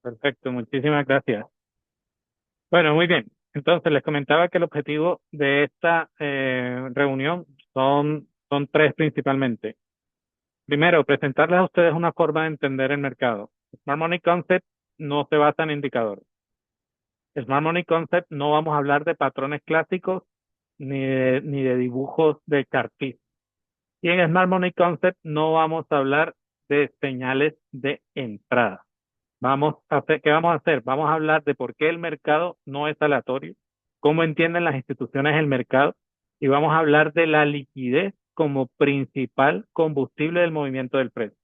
Perfecto, muchísimas gracias. Bueno, muy bien. Entonces, les comentaba que el objetivo de esta reunión son tres principalmente. Primero, presentarles a ustedes una forma de entender el mercado. Smart Money Concept no se basa en indicadores. Smart Money Concept no vamos a hablar de patrones clásicos ni de dibujos de cartís. Y en Smart Money Concept no vamos a hablar de señales de entrada. ¿Qué vamos a hacer? Vamos a hablar de por qué el mercado no es aleatorio, cómo entienden las instituciones el mercado, y vamos a hablar de la liquidez como principal combustible del movimiento del precio.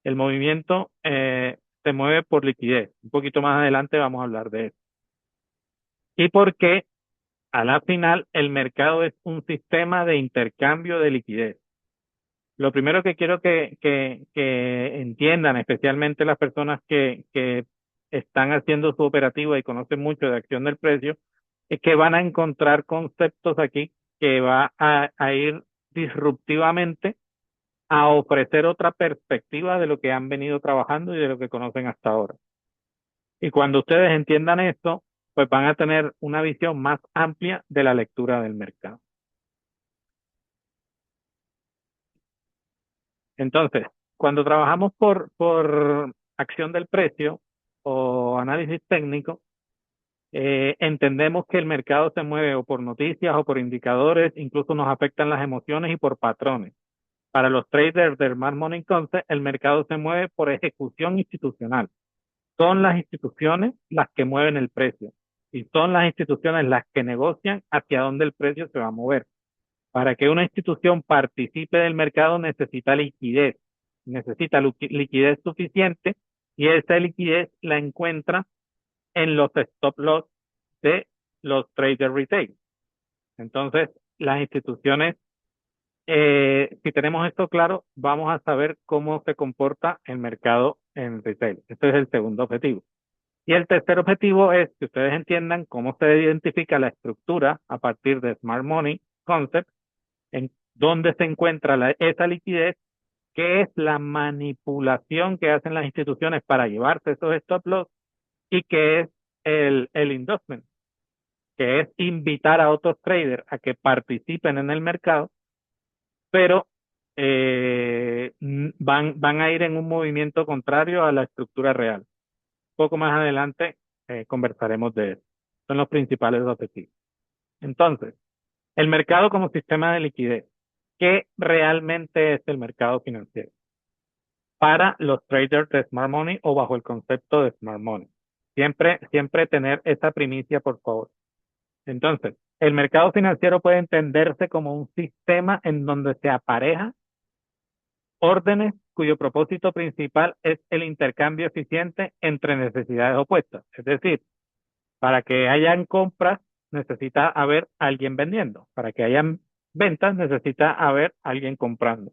El movimiento se mueve por liquidez. Un poquito más adelante vamos a hablar de eso. Y por qué a la final el mercado es un sistema de intercambio de liquidez. Lo primero que quiero que entiendan, especialmente las personas que están haciendo su operativa y conocen mucho de acción del precio, es que van a encontrar conceptos aquí que va a ir disruptivamente a ofrecer otra perspectiva de lo que han venido trabajando y de lo que conocen hasta ahora. Y cuando ustedes entiendan esto, pues van a tener una visión más amplia de la lectura del mercado. Entonces, cuando trabajamos por acción del precio o análisis técnico, entendemos que el mercado se mueve o por noticias o por indicadores, incluso nos afectan las emociones y por patrones. Para los traders del Smart Money Concept, el mercado se mueve por ejecución institucional. Son las instituciones las que mueven el precio y son las instituciones las que negocian hacia dónde el precio se va a mover. Para que una institución participe del mercado necesita liquidez suficiente, y esa liquidez la encuentra en los stop loss de los traders retail. Entonces, las instituciones, si tenemos esto claro, vamos a saber cómo se comporta el mercado en retail. Este es el segundo objetivo. Y el tercer objetivo es que ustedes entiendan cómo se identifica la estructura a partir de Smart Money Concept, en dónde se encuentra esa liquidez, qué es la manipulación que hacen las instituciones para llevarse esos stop loss, y qué es el endorsement, que es invitar a otros traders a que participen en el mercado, pero van a ir en un movimiento contrario a la estructura real. Poco más adelante conversaremos de eso. Son los principales objetivos. Entonces, el mercado como sistema de liquidez. ¿Qué realmente es el mercado financiero para los traders de Smart Money o bajo el concepto de Smart Money? Siempre tener esa primicia, por favor. Entonces, el mercado financiero puede entenderse como un sistema en donde se aparejan órdenes cuyo propósito principal es el intercambio eficiente entre necesidades opuestas. Es decir, para que hayan compras necesita haber alguien vendiendo. Para que hayan ventas necesita haber alguien comprando.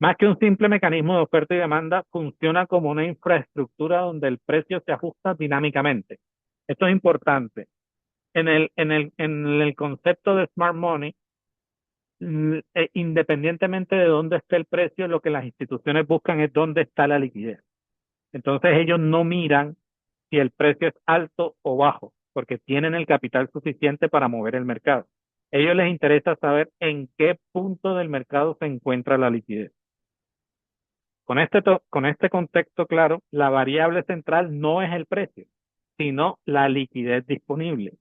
Más que un simple mecanismo de oferta y demanda, funciona como una infraestructura donde el precio se ajusta dinámicamente. Esto es importante. En el concepto de Smart Money, independientemente de dónde esté el precio, lo que las instituciones buscan es dónde está la liquidez. Entonces ellos no miran si el precio es alto o bajo, porque tienen el capital suficiente para mover el mercado. A ellos les interesa saber en qué punto del mercado se encuentra la liquidez. Con este contexto claro, la variable central no es el precio, sino la liquidez disponible.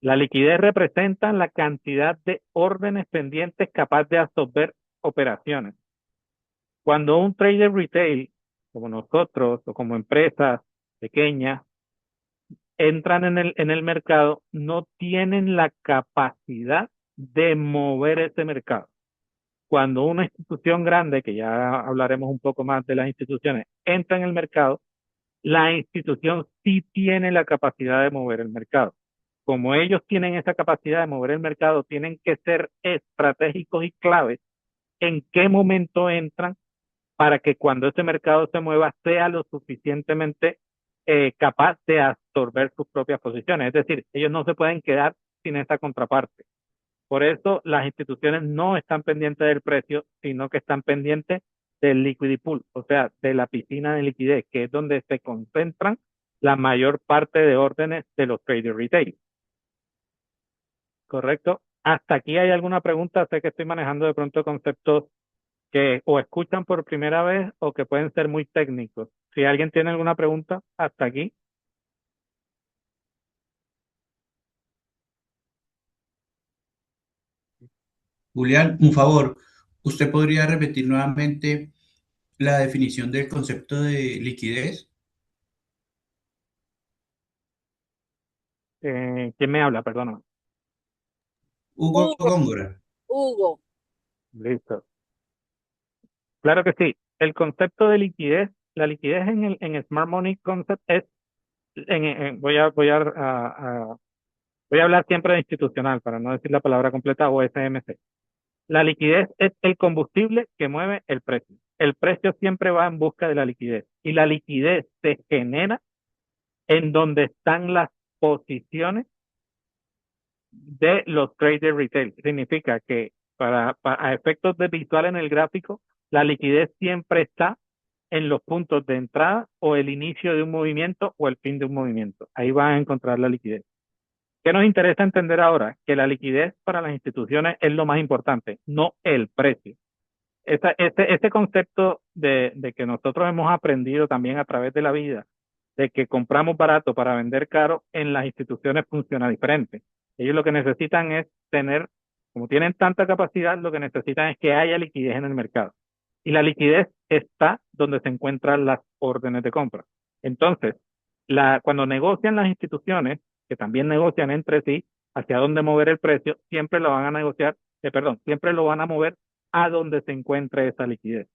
La liquidez representa la cantidad de órdenes pendientes capaz de absorber operaciones. Cuando un trader retail, como nosotros o como empresas pequeñas, entran en el mercado, no tienen la capacidad de mover ese mercado. Cuando una institución grande, que ya hablaremos un poco más de las instituciones, entra en el mercado, la institución sí tiene la capacidad de mover el mercado. Como ellos tienen esa capacidad de mover el mercado, tienen que ser estratégicos y claves en qué momento entran para que cuando ese mercado se mueva sea lo suficientemente capaz de absorber sus propias posiciones. Es decir, ellos no se pueden quedar sin esa contraparte, Por eso las instituciones no están pendientes del precio, sino que están pendientes del liquidity pool, o sea, de la piscina de liquidez, que es donde se concentran la mayor parte de órdenes de los traders retail. ¿Correcto? ¿Hasta aquí hay alguna pregunta? Sé que estoy manejando de pronto conceptos que o escuchan por primera vez o que pueden ser muy técnicos. Si alguien tiene alguna pregunta, hasta aquí. Julián, un favor, ¿usted podría repetir nuevamente la definición del concepto de liquidez? ¿Quién me habla? Perdona. Hugo Hugo, Góngora. Hugo. Listo. Claro que sí. El concepto de liquidez, la liquidez en el Smart Money Concept es, voy a hablar siempre de institucional para no decir la palabra completa o SMC. La liquidez es el combustible que mueve el precio. El precio siempre va en busca de la liquidez y la liquidez se genera en donde están las posiciones de los traders retail. Significa que a efectos de visual en el gráfico, la liquidez siempre está en los puntos de entrada o el inicio de un movimiento o el fin de un movimiento. Ahí van a encontrar la liquidez. ¿Qué nos interesa entender ahora? Que la liquidez para las instituciones es lo más importante, no el precio. Ese concepto de que nosotros hemos aprendido también a través de la vida, de que compramos barato para vender caro, en las instituciones funciona diferente. Ellos lo que necesitan es tener, como tienen tanta capacidad, lo que necesitan es que haya liquidez en el mercado. Y la liquidez está donde se encuentran las órdenes de compra. Entonces, cuando negocian las instituciones, que también negocian entre sí, hacia dónde mover el precio, siempre lo van a negociar, siempre lo van a mover a donde se encuentre esa liquidez.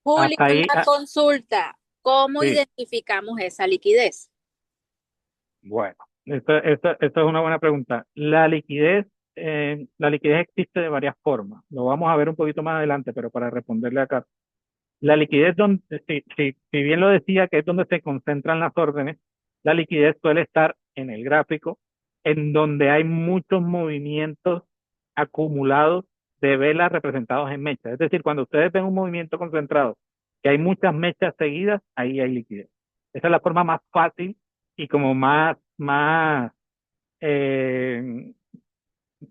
Julio, Hasta ahí, una consulta. ¿Cómo sí, identificamos esa liquidez? bueno, esto es una buena pregunta. La liquidez existe de varias formas. Lo vamos a ver un poquito más adelante, pero para responderle acá. La liquidez, si bien lo decía, que es donde se concentran las órdenes, la liquidez suele estar en el gráfico, en donde hay muchos movimientos acumulados de velas representados en mechas. Es decir, cuando ustedes ven un movimiento concentrado, que hay muchas mechas seguidas, ahí hay liquidez. Esa es la forma más fácil y como más eh,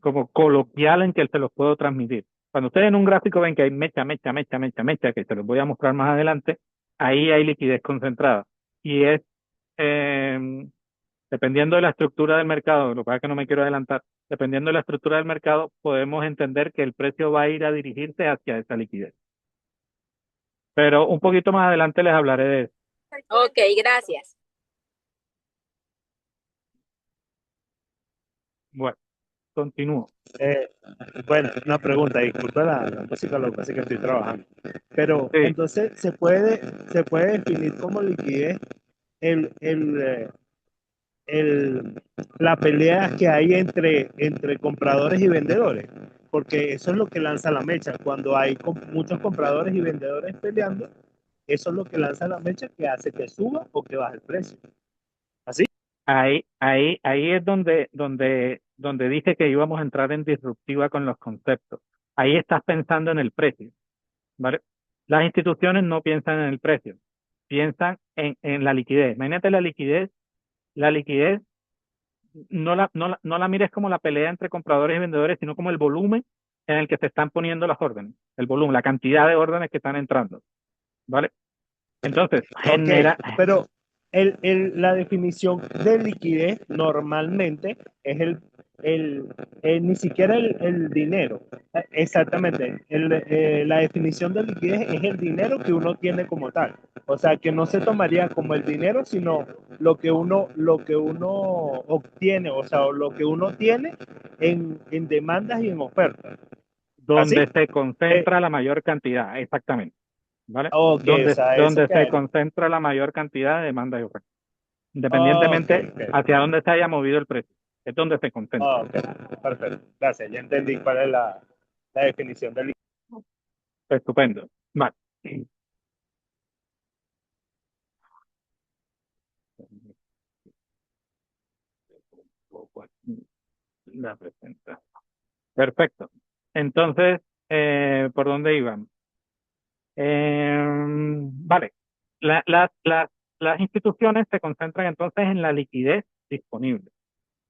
como coloquial en que se los puedo transmitir. Cuando ustedes en un gráfico ven que hay mecha, que se los voy a mostrar más adelante, ahí hay liquidez concentrada. Y es, eh, dependiendo de la estructura del mercado, lo que pasa es que no me quiero adelantar, dependiendo de la estructura del mercado, podemos entender que el precio va a ir a dirigirse hacia esa liquidez. Pero un poquito más adelante les hablaré de eso. Ok, gracias. Bueno, continúo. Eh, bueno, una pregunta, disculpa la música, lo que pasa es que estoy trabajando. Pero Sí, entonces se puede definir como liquidez el, el, eh, la pelea que hay entre compradores y vendedores, porque eso es lo que lanza la mecha. Cuando hay muchos compradores y vendedores peleando, eso es lo que lanza la mecha que hace que suba o que baje el precio. ¿Así? ahí es donde dije que íbamos a entrar en disruptiva con los conceptos. Ahí estás pensando en el precio, ¿vale? Las instituciones no piensan en el precio, piensan en la liquidez. Imagínate la liquidez no la mires como la pelea entre compradores y vendedores, sino como el volumen en el que se están poniendo las órdenes, el volumen, la cantidad de órdenes que están entrando, ¿vale? Entonces, Ok, pero la definición de liquidez normalmente es ni siquiera el dinero. Exactamente. La definición de liquidez es el dinero que uno tiene como tal. O sea, que no se tomaría como el dinero, sino lo que uno obtiene, o sea, lo que uno tiene en demandas y en ofertas. ¿Así? donde se Eh, concentra la mayor cantidad, exactamente, ¿vale? ok, o sea, eso Donde se que... concentra la mayor cantidad de demanda y oferta, Ok, independientemente ok. hacia dónde se haya movido el precio, es donde se concentra. Ok, perfecto. Gracias, ya entendí cuál es la definición del... Estupendo. Vale. la presenta. Perfecto. Entonces, ¿por dónde iban? Vale. Las instituciones se concentran entonces en la liquidez disponible.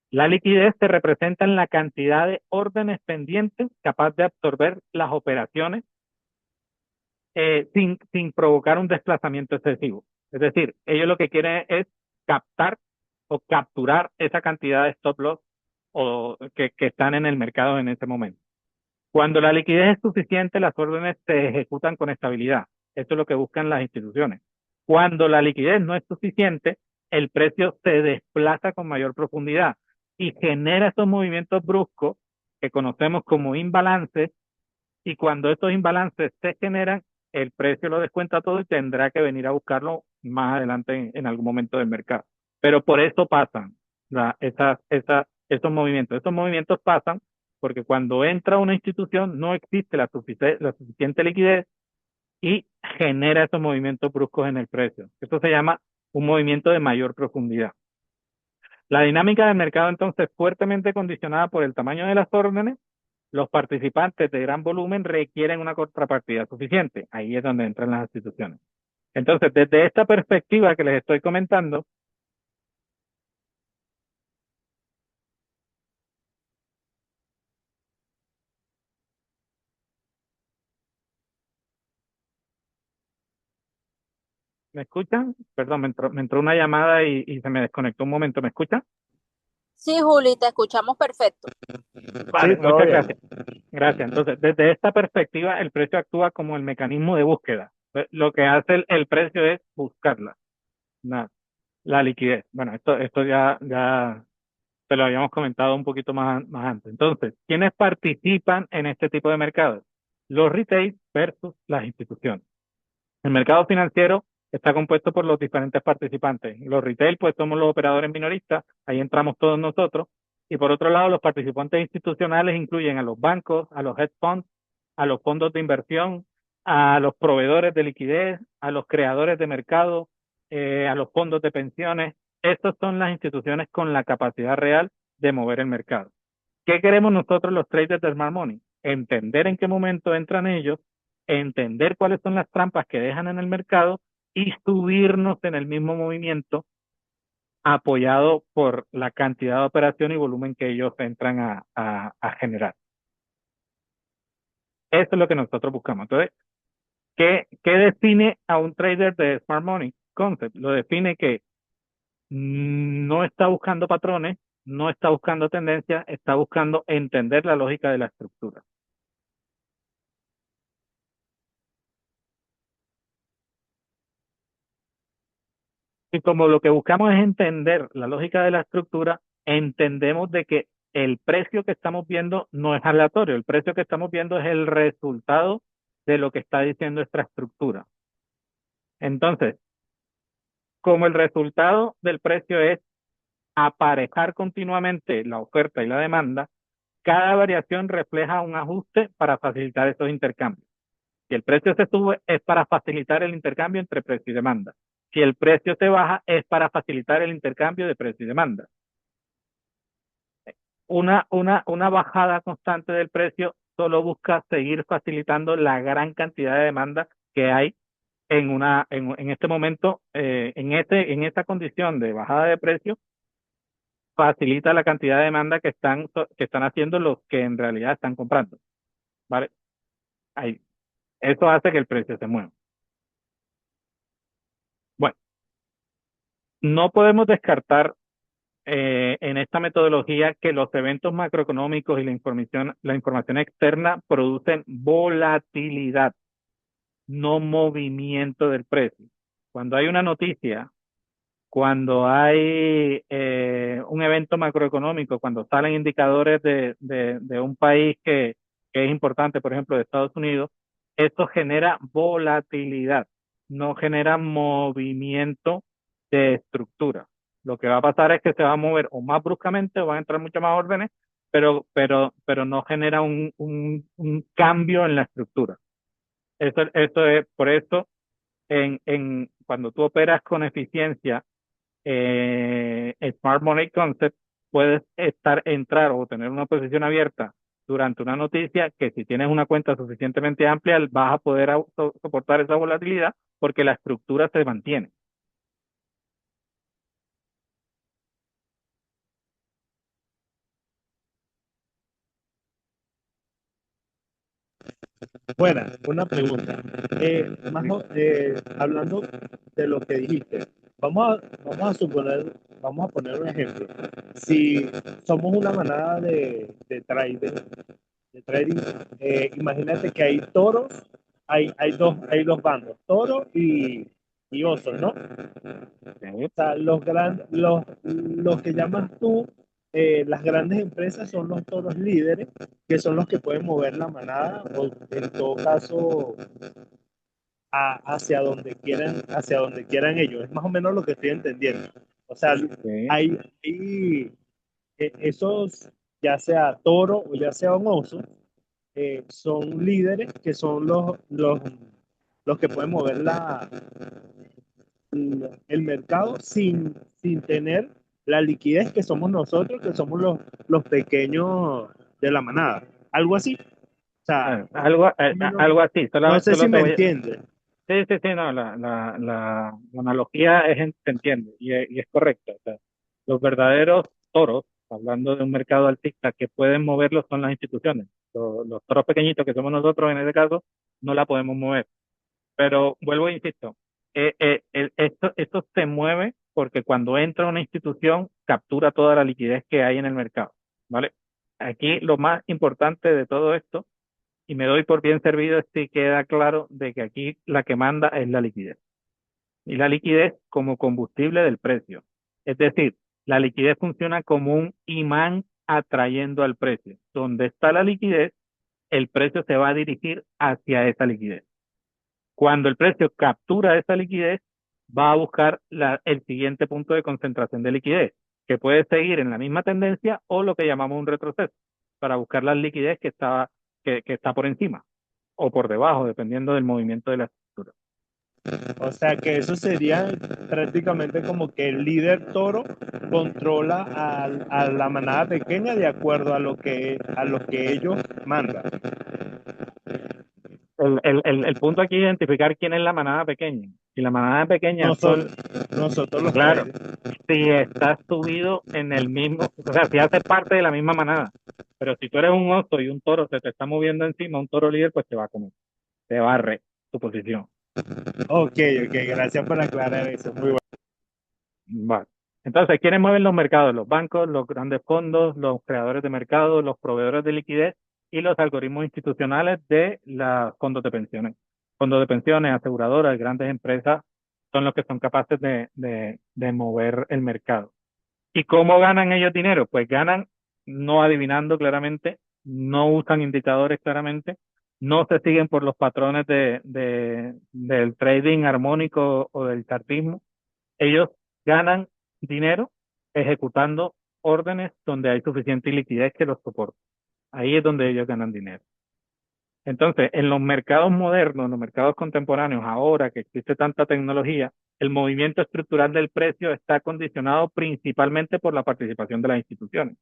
La liquidez se representa en la cantidad de órdenes pendientes capaz de absorber las operaciones sin provocar un desplazamiento excesivo. Es decir, ellos lo que quieren es captar o capturar esa cantidad de stop loss o que están en el mercado en ese momento. Cuando la liquidez es suficiente, las órdenes se ejecutan con estabilidad. Eso es lo que buscan las instituciones. Cuando la liquidez no es suficiente, el precio se desplaza con mayor profundidad y genera esos movimientos bruscos que conocemos como imbalances, y cuando estos imbalances se generan, el precio lo descuenta todo y tendrá que venir a buscarlo más adelante en algún momento del mercado. Pero por eso pasan esos movimientos. Estos movimientos pasan porque cuando entra una institución no existe la suficiente liquidez y genera esos movimientos bruscos en el precio. Esto se llama un movimiento de mayor profundidad. La dinámica del mercado entonces fuertemente condicionada por el tamaño de las órdenes. Los participantes de gran volumen requieren una contrapartida suficiente. Ahí es donde entran las instituciones. Entonces, desde esta perspectiva que les estoy comentando, ¿me escuchan? Perdón, me entró una llamada y se me desconectó un momento. ¿Me escuchan? Sí, Juli, te escuchamos perfecto. Vale, Sí, todo muchas bien. gracias. Gracias. Entonces, desde esta perspectiva, el precio actúa como el mecanismo de búsqueda. Lo que hace el precio es buscarla, la liquidez. Bueno, esto ya te lo habíamos comentado un poquito más antes. Entonces, ¿quiénes participan en este tipo de mercados? Los retail versus las instituciones. El mercado financiero está compuesto por los diferentes participantes. Los retail, pues somos los operadores minoristas, ahí entramos todos nosotros. Y por otro lado, los participantes institucionales incluyen a los bancos, a los hedge funds, a los fondos de inversión, a los proveedores de liquidez, a los creadores de mercado, a los fondos de pensiones. Estas son las instituciones con la capacidad real de mover el mercado. ¿Qué queremos nosotros los traders de Smart Money? Entender en qué momento entran ellos, entender cuáles son las trampas que dejan en el mercado y subirnos en el mismo movimiento apoyado por la cantidad de operación y volumen que ellos entran a generar. Eso es lo que nosotros buscamos. Entonces, ¿qué define a un trader de Smart Money Concept? Lo define que no está buscando patrones, no está buscando tendencias, está buscando entender la lógica de la estructura. Y como lo que buscamos es entender la lógica de la estructura, entendemos de que el precio que estamos viendo no es aleatorio, el precio que estamos viendo es el resultado de lo que está diciendo esta estructura. Entonces, como el resultado del precio es aparejar continuamente la oferta y la demanda, cada variación refleja un ajuste para facilitar esos intercambios. Si el precio se sube, es para facilitar el intercambio entre precio y demanda. Si el precio se baja, es para facilitar el intercambio de precio y demanda. Una bajada constante del precio solo busca seguir facilitando la gran cantidad de demanda que hay en este momento, en esta condición de bajada de precio, facilita la cantidad de demanda que están haciendo los que en realidad están comprando. ¿Vale? Ahí. Eso hace que el precio se mueva. Bueno, no podemos descartar en esta metodología que los eventos macroeconómicos y la información externa producen volatilidad, no movimiento del precio. Cuando hay una noticia, cuando hay un evento macroeconómico, cuando salen indicadores de un país que es importante, por ejemplo, de Estados Unidos, esto genera volatilidad, no genera movimiento de estructura. Lo que va a pasar es que se va a mover o más bruscamente o van a entrar muchas más órdenes, pero no genera un cambio en la estructura. Eso es por eso cuando tú operas con eficiencia Smart Money Concept, puedes entrar o tener una posición abierta durante una noticia que si tienes una cuenta suficientemente amplia vas a poder soportar esa volatilidad porque la estructura se mantiene. Bueno, una pregunta. Hablando de lo que dijiste, vamos a poner un ejemplo. Si somos una manada de trading, imagínate que hay toros, hay dos bandos, toros y osos, ¿no? O sea, los que llamas tú, las grandes empresas son los toros líderes, que son los que pueden mover la manada, o en todo caso, hacia donde quieran ellos. Es más o menos lo que estoy entendiendo. O sea, Sí. hay esos, ya sea toro o ya sea un oso, son líderes que son los que pueden mover el mercado sin tener la liquidez que somos nosotros, que somos los pequeños de la manada. Algo así. O sea, Algo así, no sé si solo te me voy a... entiendes. Sí, sí, sí, no, la analogía se entiende y es correcta. O sea, los verdaderos toros, hablando de un mercado alcista, que pueden moverlos son las instituciones. Los toros pequeñitos que somos nosotros en este caso, no la podemos mover. Pero vuelvo e insisto, esto se mueve porque cuando entra una institución captura toda la liquidez que hay en el mercado, ¿vale? Aquí lo más importante de todo esto, y me doy por bien servido, es que queda claro de que aquí la que manda es la liquidez. Y la liquidez como combustible del precio. Es decir, la liquidez funciona como un imán atrayendo al precio. Donde está la liquidez, el precio se va a dirigir hacia esa liquidez. Cuando el precio captura esa liquidez, va a buscar el siguiente punto de concentración de liquidez, que puede seguir en la misma tendencia o lo que llamamos un retroceso, para buscar la liquidez que está por encima o por debajo, dependiendo del movimiento de la estructura. O sea que eso sería prácticamente como que el líder toro controla a la manada pequeña de acuerdo a lo que ellos mandan. El punto aquí es identificar quién es la manada pequeña. Si la manada pequeña Nosotros, nosotros los claro, traders. si estás subido en el mismo, o sea, si haces parte de la misma manada. Pero si tú eres un oso y un toro se te está moviendo encima, un toro líder, pues te va a comer, te barre tu posición. Ok, ok, gracias por aclarar eso. Muy bueno. Vale. Entonces, ¿quiénes mueven los mercados? Los bancos, los grandes fondos, los creadores de mercado, los proveedores de liquidez y los algoritmos institucionales de los fondos de pensiones. Fondos de pensiones, aseguradoras, grandes empresas son los que son capaces de mover el mercado. ¿Y cómo ganan ellos dinero? Pues ganan no adivinando claramente, no usan indicadores claramente, no se siguen por los patrones del trading armónico o del chartismo. Ellos ganan dinero ejecutando órdenes donde hay suficiente liquidez que los soporte. Ahí es donde ellos ganan dinero. Entonces, en los mercados modernos, en los mercados contemporáneos, ahora que existe tanta tecnología, el movimiento estructural del precio está condicionado principalmente por la participación de las instituciones,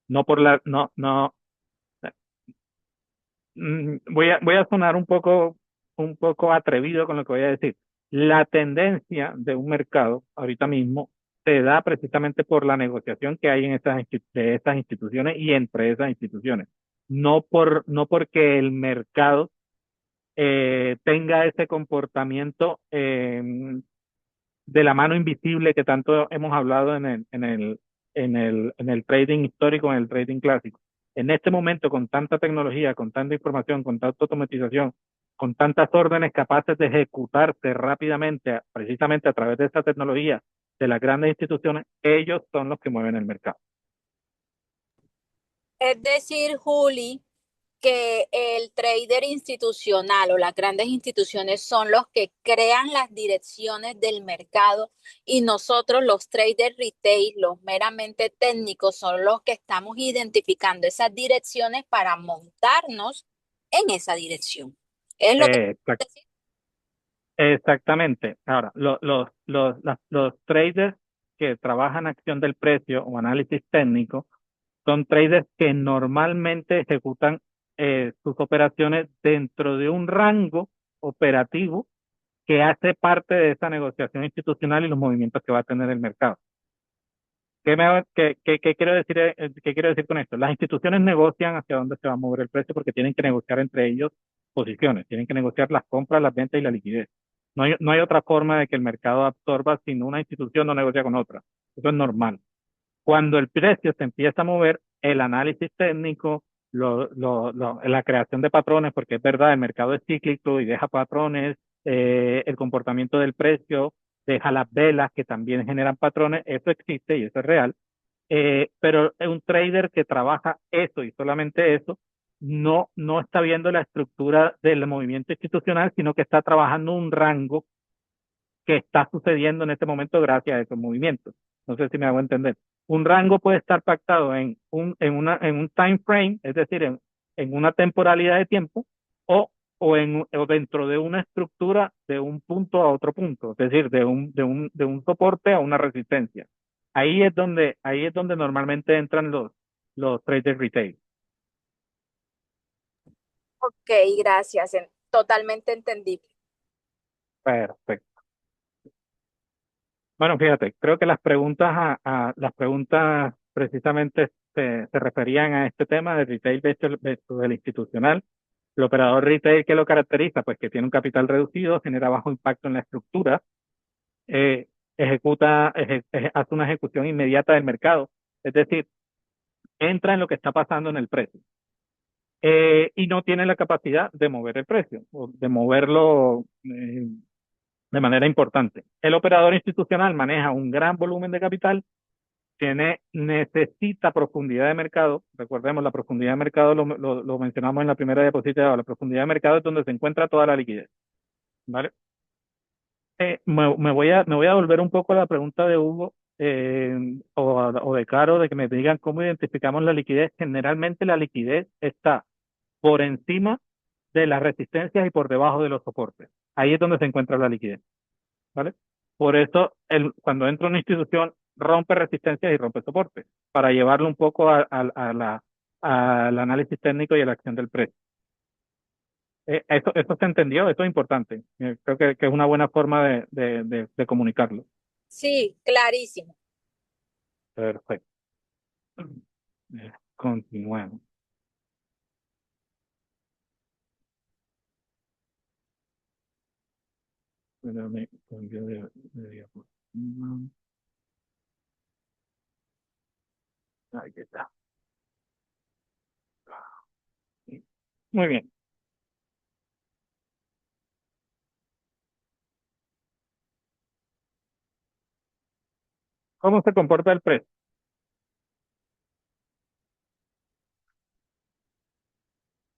no por la, no, no, voy a sonar un poco atrevido con lo que voy a decir. La tendencia de un mercado ahorita mismo se da precisamente por la negociación que hay en de estas instituciones y entre esas instituciones, no porque el mercado tenga ese comportamiento de la mano invisible que tanto hemos hablado en el trading histórico, en el trading clásico. En este momento, con tanta tecnología, con tanta información, con tanta automatización, con tantas órdenes capaces de ejecutarse rápidamente, precisamente a través de esta tecnología de las grandes instituciones, ellos son los que mueven el mercado. Es decir, Juli, que el trader institucional o las grandes instituciones son los que crean las direcciones del mercado y nosotros los traders retail, los meramente técnicos, son los que estamos identificando esas direcciones para montarnos en esa dirección. Es lo que Exact- Exactamente. Ahora, los traders que trabajan acción del precio o análisis técnico son traders que normalmente ejecutan sus operaciones dentro de un rango operativo que hace parte de esa negociación institucional y los movimientos que va a tener el mercado. ¿Qué quiero decir, qué quiero decir con esto? Las instituciones negocian hacia dónde se va a mover el precio porque tienen que negociar entre ellos posiciones, tienen que negociar las compras, las ventas y la liquidez. No hay otra forma de que el mercado absorba si una institución no negocia con otra. Eso es normal. Cuando el precio se empieza a mover, el análisis técnico, la creación de patrones, porque es verdad, el mercado es cíclico y deja patrones, el comportamiento del precio, deja las velas que también generan patrones, eso existe y eso es real. Pero un trader que trabaja eso y solamente eso, no está viendo la estructura del movimiento institucional, sino que está trabajando un rango que está sucediendo en este momento gracias a esos movimientos. No sé si me hago entender. Un rango puede estar pactado en un time frame, es decir, en una temporalidad de tiempo, o, o dentro de una estructura de un punto a otro punto, es decir, de un soporte a una resistencia. Ahí es donde normalmente entran los traders retail. Ok, gracias. Totalmente entendible. Perfecto. Bueno, fíjate, creo que las preguntas precisamente se referían a este tema del retail versus el institucional. El operador retail, ¿qué lo caracteriza? Pues que tiene un capital reducido, genera bajo impacto en la estructura, eh, hace una ejecución inmediata del mercado, es decir, entra en lo que está pasando en el precio. Y no tiene la capacidad de mover el precio o de moverlo de manera importante. El operador institucional maneja un gran volumen de capital, necesita profundidad de mercado. Recordemos, la profundidad de mercado lo mencionamos en la primera diapositiva. La profundidad de mercado es donde se encuentra toda la liquidez. ¿Vale? Me voy a volver un poco a la pregunta de Hugo o de Caro, de que me digan cómo identificamos la liquidez. Generalmente la liquidez está por encima de las resistencias y por debajo de los soportes. Ahí es donde se encuentra la liquidez. ¿Vale? Por eso, cuando entra una institución, rompe resistencias y rompe soportes, para llevarlo un poco al análisis técnico y a la acción del precio. Eso se entendió, eso es importante. Creo que es una buena forma de comunicarlo. Sí, clarísimo. Perfecto. Continuemos. Espérame, cambio de diapositiva. Ahí está. Muy bien. ¿Cómo se comporta el precio?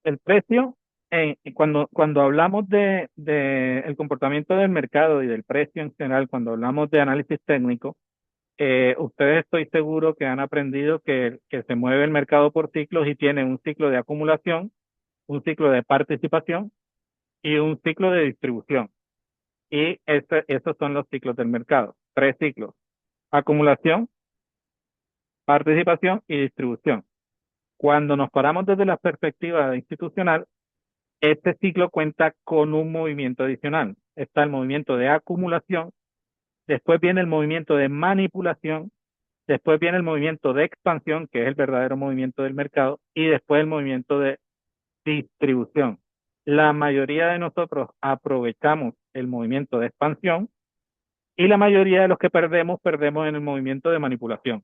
El precio, cuando hablamos de el comportamiento del mercado y del precio en general, cuando hablamos de análisis técnico, ustedes estoy seguro que han aprendido que se mueve el mercado por ciclos y tiene un ciclo de acumulación, un ciclo de participación y un ciclo de distribución. Y esos son los ciclos del mercado. 3 ciclos: acumulación, participación y distribución. Cuando nos paramos desde la perspectiva institucional, este ciclo cuenta con un movimiento adicional. Está el movimiento de acumulación, después viene el movimiento de manipulación, después viene el movimiento de expansión, que es el verdadero movimiento del mercado, y después el movimiento de distribución. La mayoría de nosotros aprovechamos el movimiento de expansión y la mayoría de los que perdemos en el movimiento de manipulación.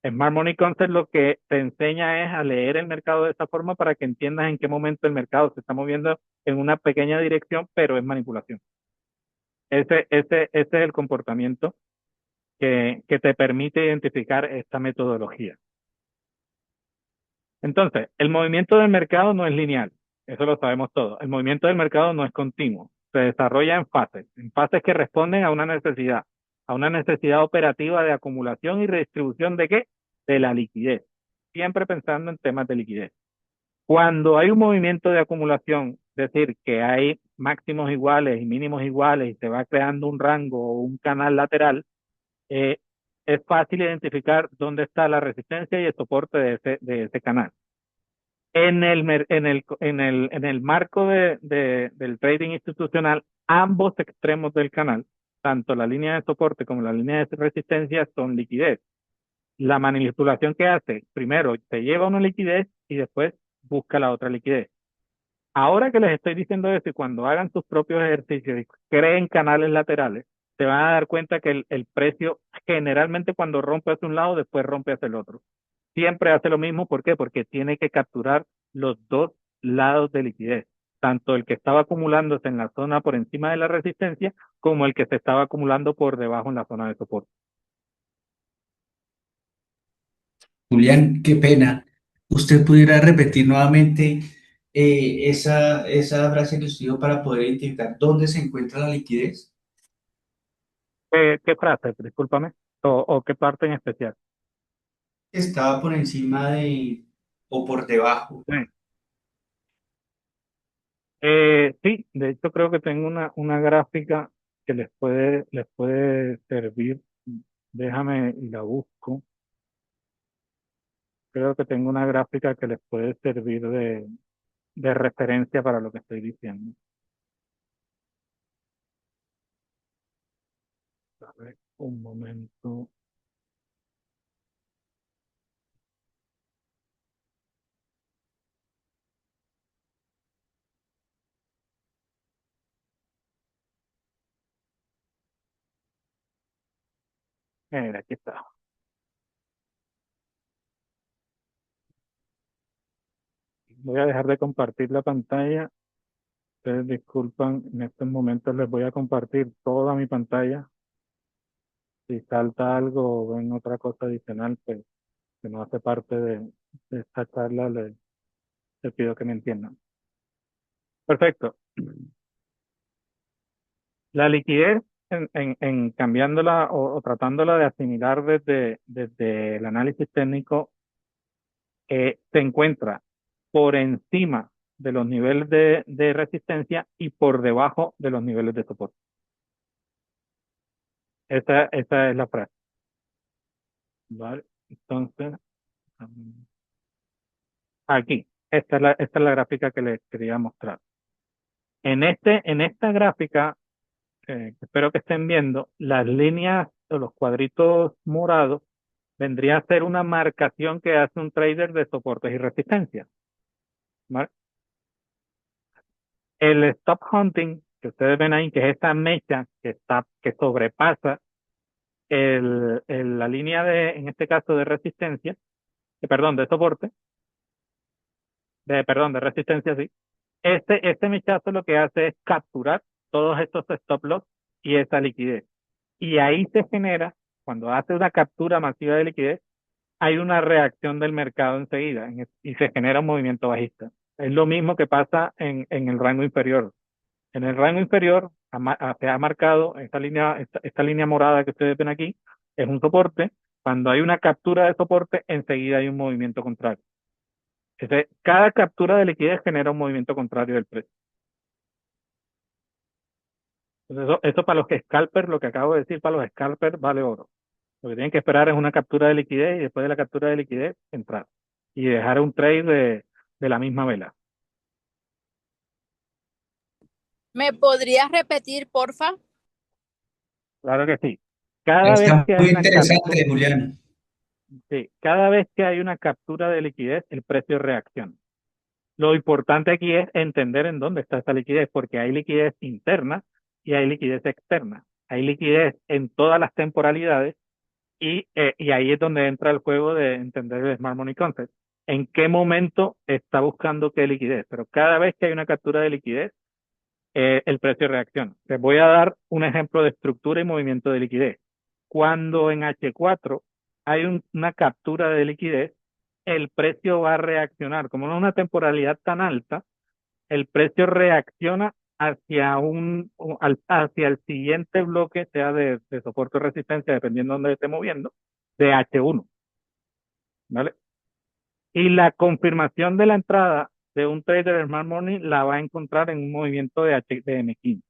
Smart Money Concept lo que te enseña es a leer el mercado de esa forma para que entiendas en qué momento el mercado se está moviendo en una pequeña dirección, pero es manipulación. Ese es el comportamiento que te permite identificar esta metodología. Entonces, el movimiento del mercado no es lineal, eso lo sabemos todos. El movimiento del mercado no es continuo, se desarrolla en fases que responden a una necesidad operativa de acumulación y redistribución de ¿qué? De la liquidez, siempre pensando en temas de liquidez. Cuando hay un movimiento de acumulación, es decir, que hay máximos iguales y mínimos iguales y se va creando un rango o un canal lateral, es fácil identificar dónde está la resistencia y el soporte de ese canal. En el marco del trading institucional, ambos extremos del canal, tanto la línea de soporte como la línea de resistencia, son liquidez. La manipulación que hace, primero te lleva una liquidez y después busca la otra liquidez. Ahora que les estoy diciendo esto y cuando hagan sus propios ejercicios y creen canales laterales, se van a dar cuenta que el precio generalmente cuando rompe hacia un lado, después rompe hacia el otro. Siempre hace lo mismo, ¿por qué? Porque tiene que capturar los dos lados de liquidez, tanto el que estaba acumulándose en la zona por encima de la resistencia, como el que se estaba acumulando por debajo en la zona de soporte. Julián, qué pena. ¿Usted pudiera repetir nuevamente esa frase que usted dijo para poder identificar dónde se encuentra la liquidez? ¿Qué frase? Discúlpame. O qué parte en especial? Estaba por encima de o por debajo. Sí. Sí, de hecho creo que tengo una gráfica que les puede servir. Déjame y la busco. Creo que tengo una gráfica que les puede servir de referencia para lo que estoy diciendo. A ver, un momento. Mira, aquí está. Voy a dejar de compartir la pantalla. Ustedes disculpan, en estos momentos les voy a compartir toda mi pantalla. Si salta algo o ven otra cosa adicional, pues que no hace parte de esta charla, les pido que me entiendan. Perfecto. La liquidez, en cambiándola o tratándola de asimilar desde el análisis técnico, se encuentra por encima de los niveles de resistencia y por debajo de los niveles de soporte. Esa es la frase. ¿Vale? Entonces, aquí, esta es la gráfica que les quería mostrar. En esta gráfica, espero que estén viendo, las líneas o los cuadritos morados vendría a ser una marcación que hace un trader de soportes y resistencias. ¿Vale? El stop hunting que ustedes ven ahí, que es esta mecha que sobrepasa la línea en este caso de resistencia, perdón, de soporte, perdón, de resistencia, sí. Este mechazo lo que hace es capturar todos estos stop loss y esa liquidez. Y ahí se genera, cuando hace una captura masiva de liquidez, hay una reacción del mercado enseguida y se genera un movimiento bajista. Es lo mismo que pasa en el rango inferior. En el rango inferior se ha marcado esta línea morada que ustedes ven aquí, es un soporte. Cuando hay una captura de soporte, enseguida hay un movimiento contrario. Cada captura de liquidez genera un movimiento contrario del precio. Entonces eso para los scalpers, lo que acabo de decir, para los scalpers vale oro. Lo que tienen que esperar es una captura de liquidez y después de la captura de liquidez entrar y dejar un trade de la misma vela. ¿Me podrías repetir, porfa? Claro que sí. Cada vez Está que hay muy una captura, interesante, Julián. sí, cada vez que hay una captura de liquidez, el precio reacciona. Lo importante aquí es entender en dónde está esa liquidez, porque hay liquidez interna y hay liquidez externa. Hay liquidez en todas las temporalidades y ahí es donde entra el juego de entender el Smart Money Concept. ¿En qué momento está buscando qué liquidez? Pero cada vez que hay una captura de liquidez, el precio reacciona. Les voy a dar un ejemplo de estructura y movimiento de liquidez. Cuando en H4 hay una captura de liquidez, el precio va a reaccionar. Como no es una temporalidad tan alta, el precio reacciona hacia el siguiente bloque, sea de soporte o resistencia, dependiendo de dónde esté moviendo, de H1. ¿Vale? Y la confirmación de la entrada de un trader de Smart Money la va a encontrar en un movimiento de M15.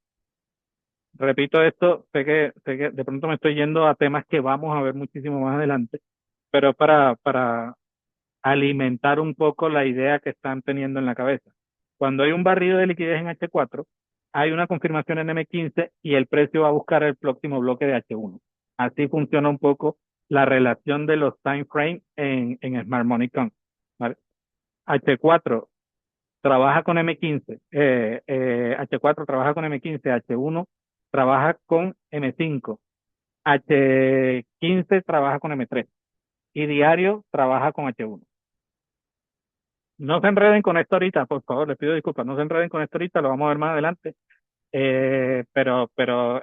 repito esto, sé que de pronto me estoy yendo a temas que vamos a ver muchísimo más adelante, pero para alimentar un poco la idea que están teniendo en la cabeza. Cuando hay un barrido de liquidez en H4, hay una confirmación en M15 y el precio va a buscar el próximo bloque de H1. Así funciona un poco la relación de los time frames en Smart Money Count, ¿vale? H4 trabaja con M15, H4 trabaja con M15, H1 trabaja con M5, H15 trabaja con M3 y diario trabaja con H1. No se enreden con esto ahorita, por favor, les pido disculpas, no se enreden con esto ahorita, lo vamos a ver más adelante, pero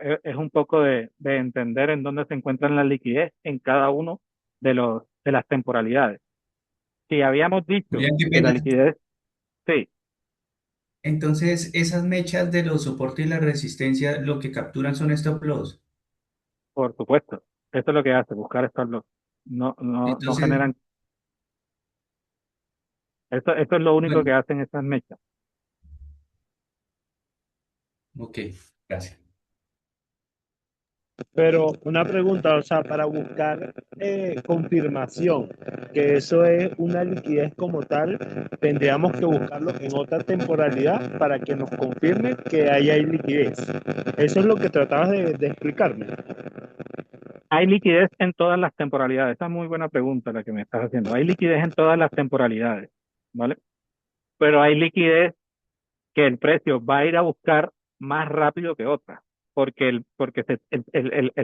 es un poco de entender en dónde se encuentran la liquidez en cada uno de las temporalidades. Si habíamos dicho Julián, qué que la pena. liquidez, sí, Entonces, esas mechas de los soportes y la resistencia, lo que capturan son stop loss. por supuesto, eso es lo que hace, buscar stop loss. No Entonces, generan, esto es lo único bueno, que hacen esas mechas. ok, gracias. Pero una pregunta, o sea, para buscar confirmación que eso es una liquidez como tal, tendríamos que buscarlo en otra temporalidad para que nos confirme que ahí hay liquidez. Eso es lo que tratabas de explicarme. Hay liquidez en todas las temporalidades. Esa es muy buena pregunta la que me estás haciendo. Hay liquidez en todas las temporalidades, ¿vale? Pero hay liquidez que el precio va a ir a buscar más rápido que otra, porque el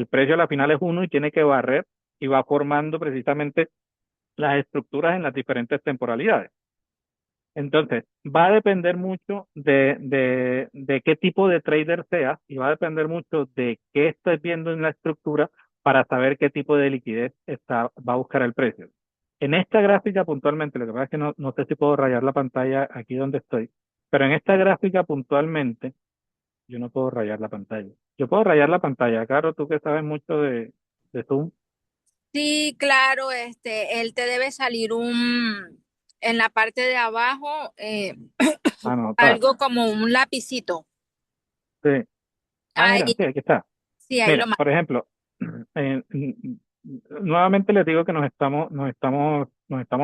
precio a la final es uno y tiene que barrer y va formando precisamente las estructuras en las diferentes temporalidades. Entonces, va a depender mucho de qué tipo de trader seas y va a depender mucho de qué estés viendo en la estructura para saber qué tipo de liquidez va a buscar el precio. En esta gráfica puntualmente, lo que pasa es que no sé si puedo rayar la pantalla aquí donde estoy, pero en esta gráfica puntualmente, yo no puedo rayar la pantalla. Yo puedo rayar la pantalla, Caro, tú que sabes mucho de Zoom. Sí, claro, él te debe salir en la parte de abajo, Anotar. algo como un lapicito. Sí. Ah, Ahí, mira, sí, aquí está. sí, ahí lo Mira, más. por ejemplo, nuevamente les digo que nos estamos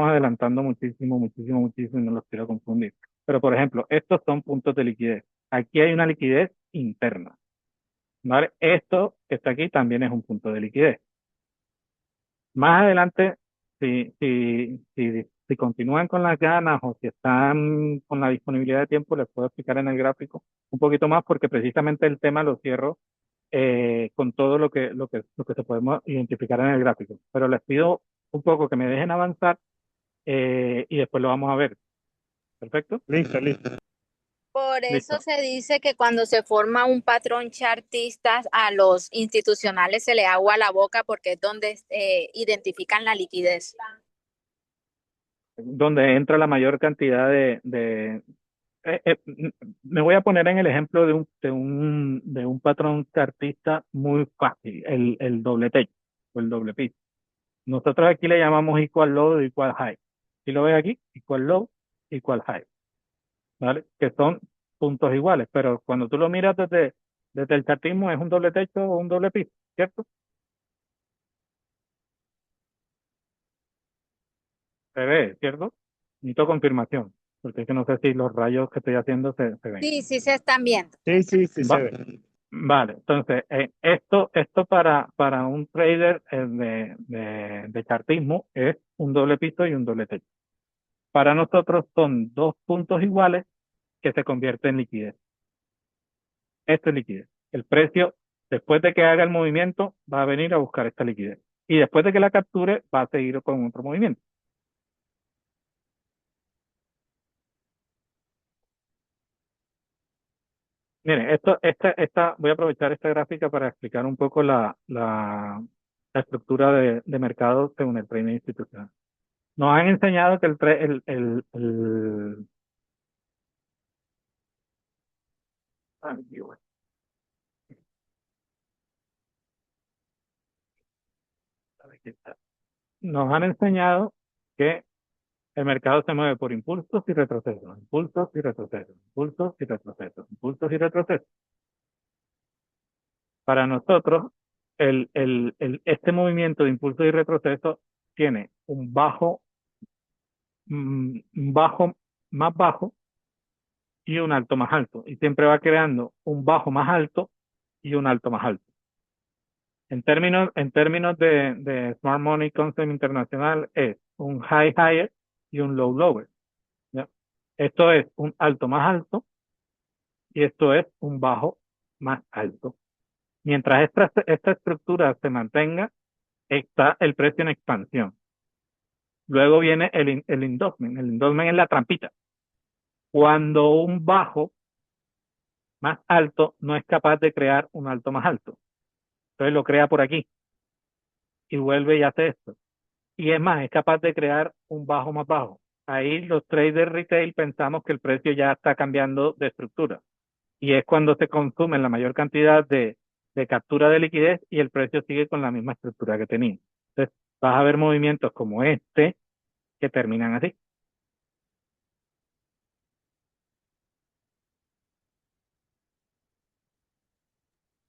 adelantando muchísimo y no los quiero confundir. Pero, por ejemplo, estos son puntos de liquidez. Aquí hay una liquidez interna, ¿vale? Esto que está aquí también es un punto de liquidez. Más adelante, si continúan con las ganas o si están con la disponibilidad de tiempo, les puedo explicar en el gráfico un poquito más porque precisamente el tema lo cierro con todo lo que se podemos identificar en el gráfico. Pero les pido un poco que me dejen avanzar y después lo vamos a ver. ¿Perfecto? Listo, listo. Por eso Listo. se dice que cuando se forma un patrón chartista, a los institucionales se le agua la boca porque es donde identifican la liquidez. Donde entra la mayor cantidad me voy a poner en el ejemplo de un patrón cartista muy fácil, el doble techo o el doble piso. Nosotros aquí le llamamos equal low, equal high. Si lo ves aquí, equal low, equal high, ¿vale? Que son puntos iguales, pero cuando tú lo miras desde el chartismo es un doble techo o un doble piso, ¿cierto? Se ve, ¿cierto? Necesito confirmación, porque es que no sé si los rayos que estoy haciendo se ven. Sí, sí se están viendo. Sí, sí, sí se Va, ve. vale, entonces, esto para un trader de chartismo es un doble piso y un doble techo. Para nosotros son dos puntos iguales que se convierten en liquidez. Esto es liquidez. El precio, después de que haga el movimiento, va a venir a buscar esta liquidez. Y después de que la capture, va a seguir con otro movimiento. Miren, voy a aprovechar esta gráfica para explicar un poco la estructura de mercado según el trading institucional. Nos han enseñado que ay, Dios, aquí está. Nos han enseñado que el mercado se mueve por impulsos y retrocesos, impulsos y retrocesos, impulsos y retrocesos, impulsos y retrocesos. Para nosotros, este movimiento de impulso y retroceso tiene un bajo más bajo y un alto más alto. Y siempre va creando un bajo más alto y un alto más alto. En términos de Smart Money Concept Internacional es un high higher y un low lower. ¿Ya? Esto es un alto más alto y esto es un bajo más alto. Mientras esta estructura se mantenga, está el precio en expansión. Luego viene el endorsement. El endorsement es la trampita. Cuando un bajo más alto no es capaz de crear un alto más alto. Entonces lo crea por aquí y vuelve y hace esto. Y es más, es capaz de crear un bajo más bajo. Ahí los traders retail pensamos que el precio ya está cambiando de estructura. Y es cuando se consume la mayor cantidad de captura de liquidez y el precio sigue con la misma estructura que tenía. Entonces, vas a ver movimientos como este que terminan así.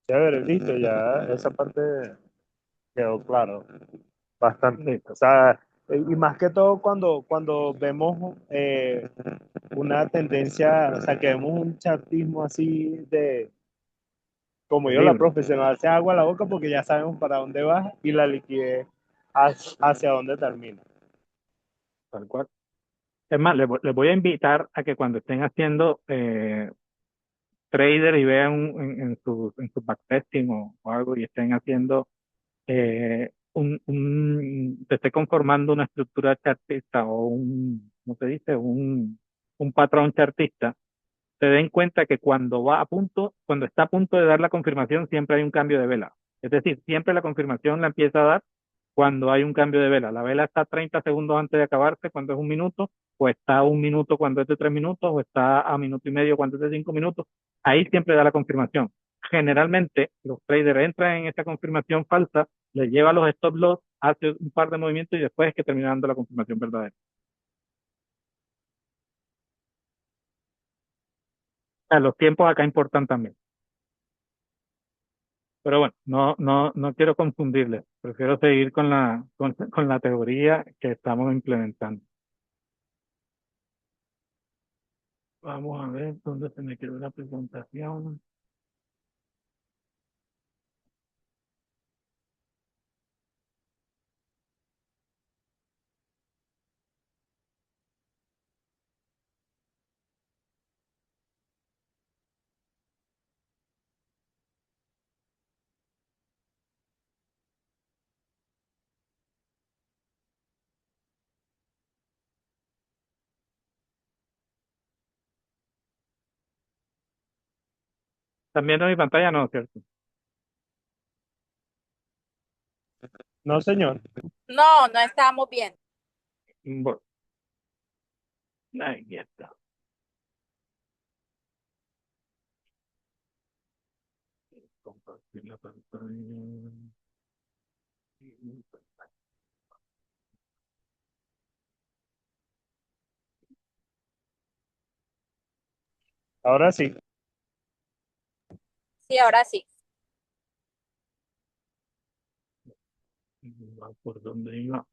Chévere, listo, ya esa parte quedó claro, bastante. O Listo. sea, y más que todo cuando vemos una tendencia, o sea, que vemos un chartismo así de, como El yo, la libro, profesional se agua a la boca porque ya sabemos para dónde va y la liquidez hacia dónde termina. tal cual. Es más, les voy a invitar a que cuando estén haciendo trader y vean en su backtesting o algo y estén haciendo se esté conformando una estructura chartista o ¿cómo se dice? Un patrón chartista, se den cuenta que cuando está a punto de dar la confirmación, siempre hay un cambio de vela. Es decir, siempre la confirmación la empieza a dar cuando hay un cambio de vela. La vela está 30 segundos antes de acabarse cuando es un minuto, o está a un minuto cuando es de 3 minutos, o está a minuto y medio cuando es de 5 minutos. Ahí siempre da la confirmación. Generalmente, los traders entran en esta confirmación falsa, les lleva los stop loss, hace un par de movimientos y después es que termina dando la confirmación verdadera. O sea, los tiempos acá importan también. Pero bueno, no quiero confundirles. Prefiero seguir con la teoría que estamos implementando. Vamos a ver dónde se me quedó la presentación. También en mi pantalla no, ¿cierto? No, señor. No, no estamos bien. Bueno, ahí está. Compartir la pantalla. Ahora sí. Sí, ahora sí. ¿Por dónde iba?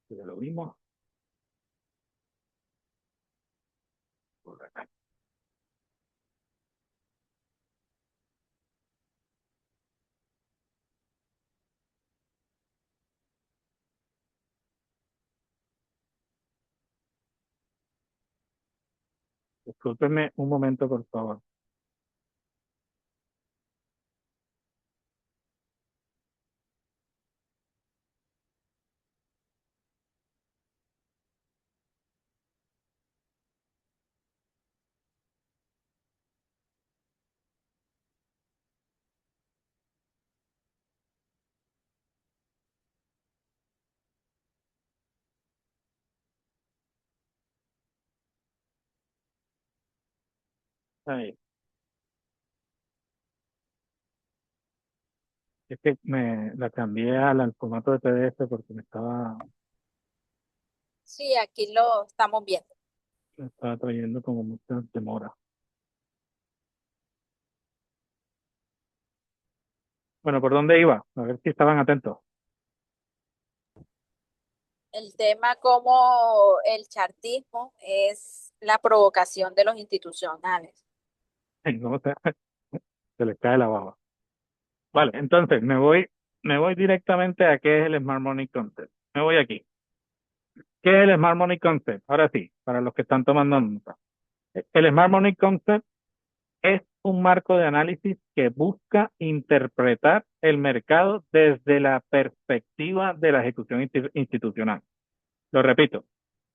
Ya lo vimos. Por acá. Discúlpenme un momento, por favor. Ahí. Es que me la cambié al formato de PDF porque me estaba. Sí, aquí lo estamos viendo. Estaba trayendo como mucha demora. Bueno, ¿por dónde iba? A ver si estaban atentos. El tema como el chartismo es la provocación de los institucionales. ¿Cómo se les cae la baba? Vale, entonces me voy directamente a qué es el Smart Money Concept. Me voy aquí. ¿Qué es el Smart Money Concept? Ahora sí, para los que están tomando nota. El Smart Money Concept es un marco de análisis que busca interpretar el mercado desde la perspectiva de la ejecución institucional. Lo repito,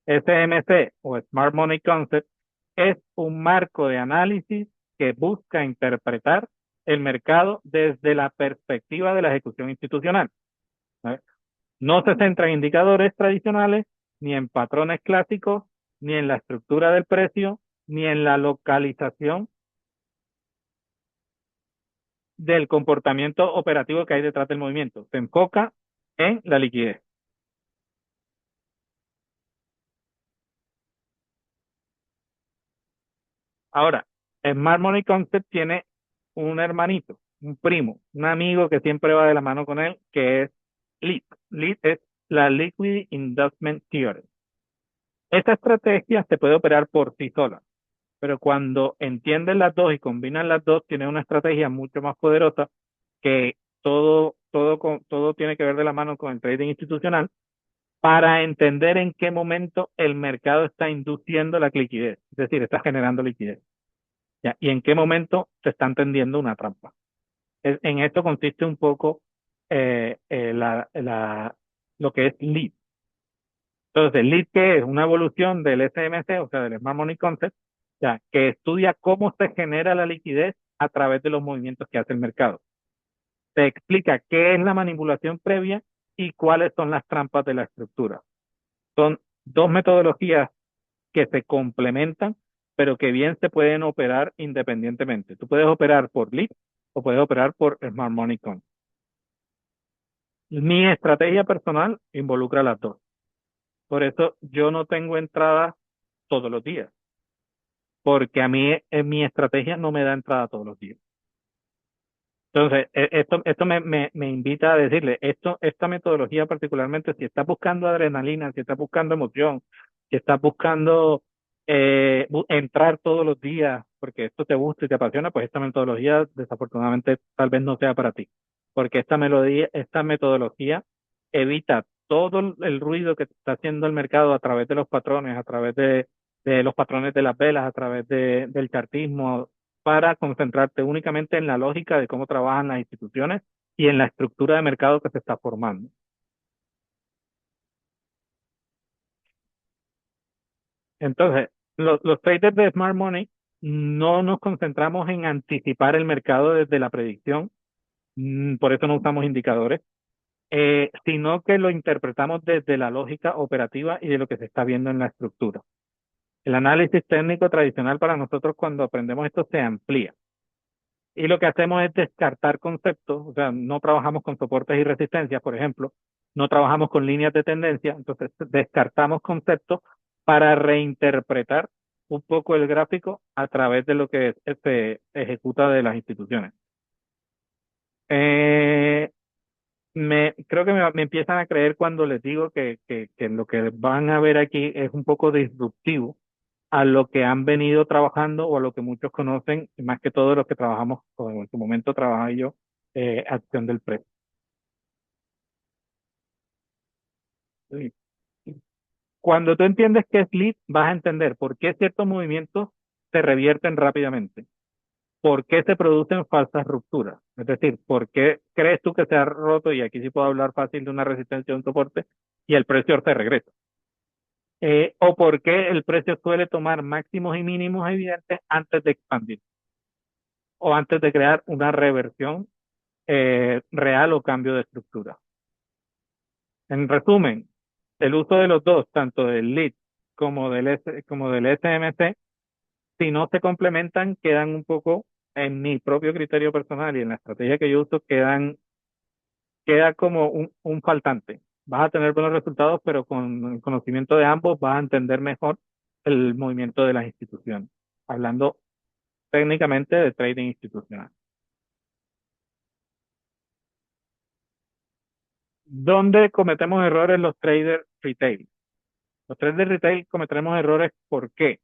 SMC o Smart Money Concept es un marco de análisis que busca interpretar el mercado desde la perspectiva de la ejecución institucional. ¿Vale? No se centra en indicadores tradicionales, ni en patrones clásicos, ni en la estructura del precio, ni en la localización del comportamiento operativo que hay detrás del movimiento. Se enfoca en la liquidez. Ahora, Smart Money Concept tiene un hermanito, un primo, un amigo que siempre va de la mano con él, que es LIP. LIP es la Liquid Investment Theory. Esta estrategia se puede operar por sí sola, pero cuando entienden las dos y combinan las dos, tienen una estrategia mucho más poderosa que todo tiene que ver de la mano con el trading institucional para entender en qué momento el mercado está induciendo la liquidez, es decir, está generando liquidez. ¿Ya? Y en qué momento se están tendiendo una trampa. En esto consiste un poco lo que es lead. Entonces, el lead que es una evolución del SMC, o sea, del Smart Money Concept, ya, que estudia cómo se genera la liquidez a través de los movimientos que hace el mercado. Te explica qué es la manipulación previa y cuáles son las trampas de la estructura. Son dos metodologías que se complementan, pero que bien se pueden operar independientemente. Tú puedes operar por lead o puedes operar por Smart Money Concept. Mi estrategia personal involucra las dos. Por eso yo no tengo entradas todos los días, porque a mí en mi estrategia no me da entrada todos los días. Entonces, esto me invita a decirle, esta metodología particularmente, si estás buscando adrenalina, si estás buscando emoción, si estás buscando entrar todos los días, porque esto te gusta y te apasiona, pues esta metodología desafortunadamente tal vez no sea para ti, porque esta metodología evita todo el ruido que está haciendo el mercado a través de los patrones, a través de los patrones de las velas, a través del chartismo, para concentrarte únicamente en la lógica de cómo trabajan las instituciones y en la estructura de mercado que se está formando. Entonces, los traders de Smart Money no nos concentramos en anticipar el mercado desde la predicción, por eso no usamos indicadores, sino que lo interpretamos desde la lógica operativa y de lo que se está viendo en la estructura. El análisis técnico tradicional para nosotros cuando aprendemos esto se amplía. Y lo que hacemos es descartar conceptos, o sea, no trabajamos con soportes y resistencias, por ejemplo, no trabajamos con líneas de tendencia, entonces descartamos conceptos para reinterpretar un poco el gráfico a través de lo que se ejecuta de las instituciones. Creo que me empiezan a creer cuando les digo que lo que van a ver aquí es un poco disruptivo a lo que han venido trabajando o a lo que muchos conocen, más que todo los que trabajamos, o en su momento trabajaba yo, acción del precio. Sí. Cuando tú entiendes qué es lead, vas a entender por qué ciertos movimientos se revierten rápidamente, por qué se producen falsas rupturas, es decir, por qué crees tú que se ha roto, y aquí sí puedo hablar fácil de una resistencia o un soporte, y el precio se regresa. O por qué el precio suele tomar máximos y mínimos evidentes antes de expandir o antes de crear una reversión real o cambio de estructura. En resumen, el uso de los dos, tanto del lead como del SMC, si no se complementan, quedan un poco, en mi propio criterio personal y en la estrategia que yo uso, queda como un faltante. Vas a tener buenos resultados, pero con el conocimiento de ambos vas a entender mejor el movimiento de las instituciones, hablando técnicamente de trading institucional. ¿Dónde cometemos errores los traders retail? Los traders retail cometemos errores porque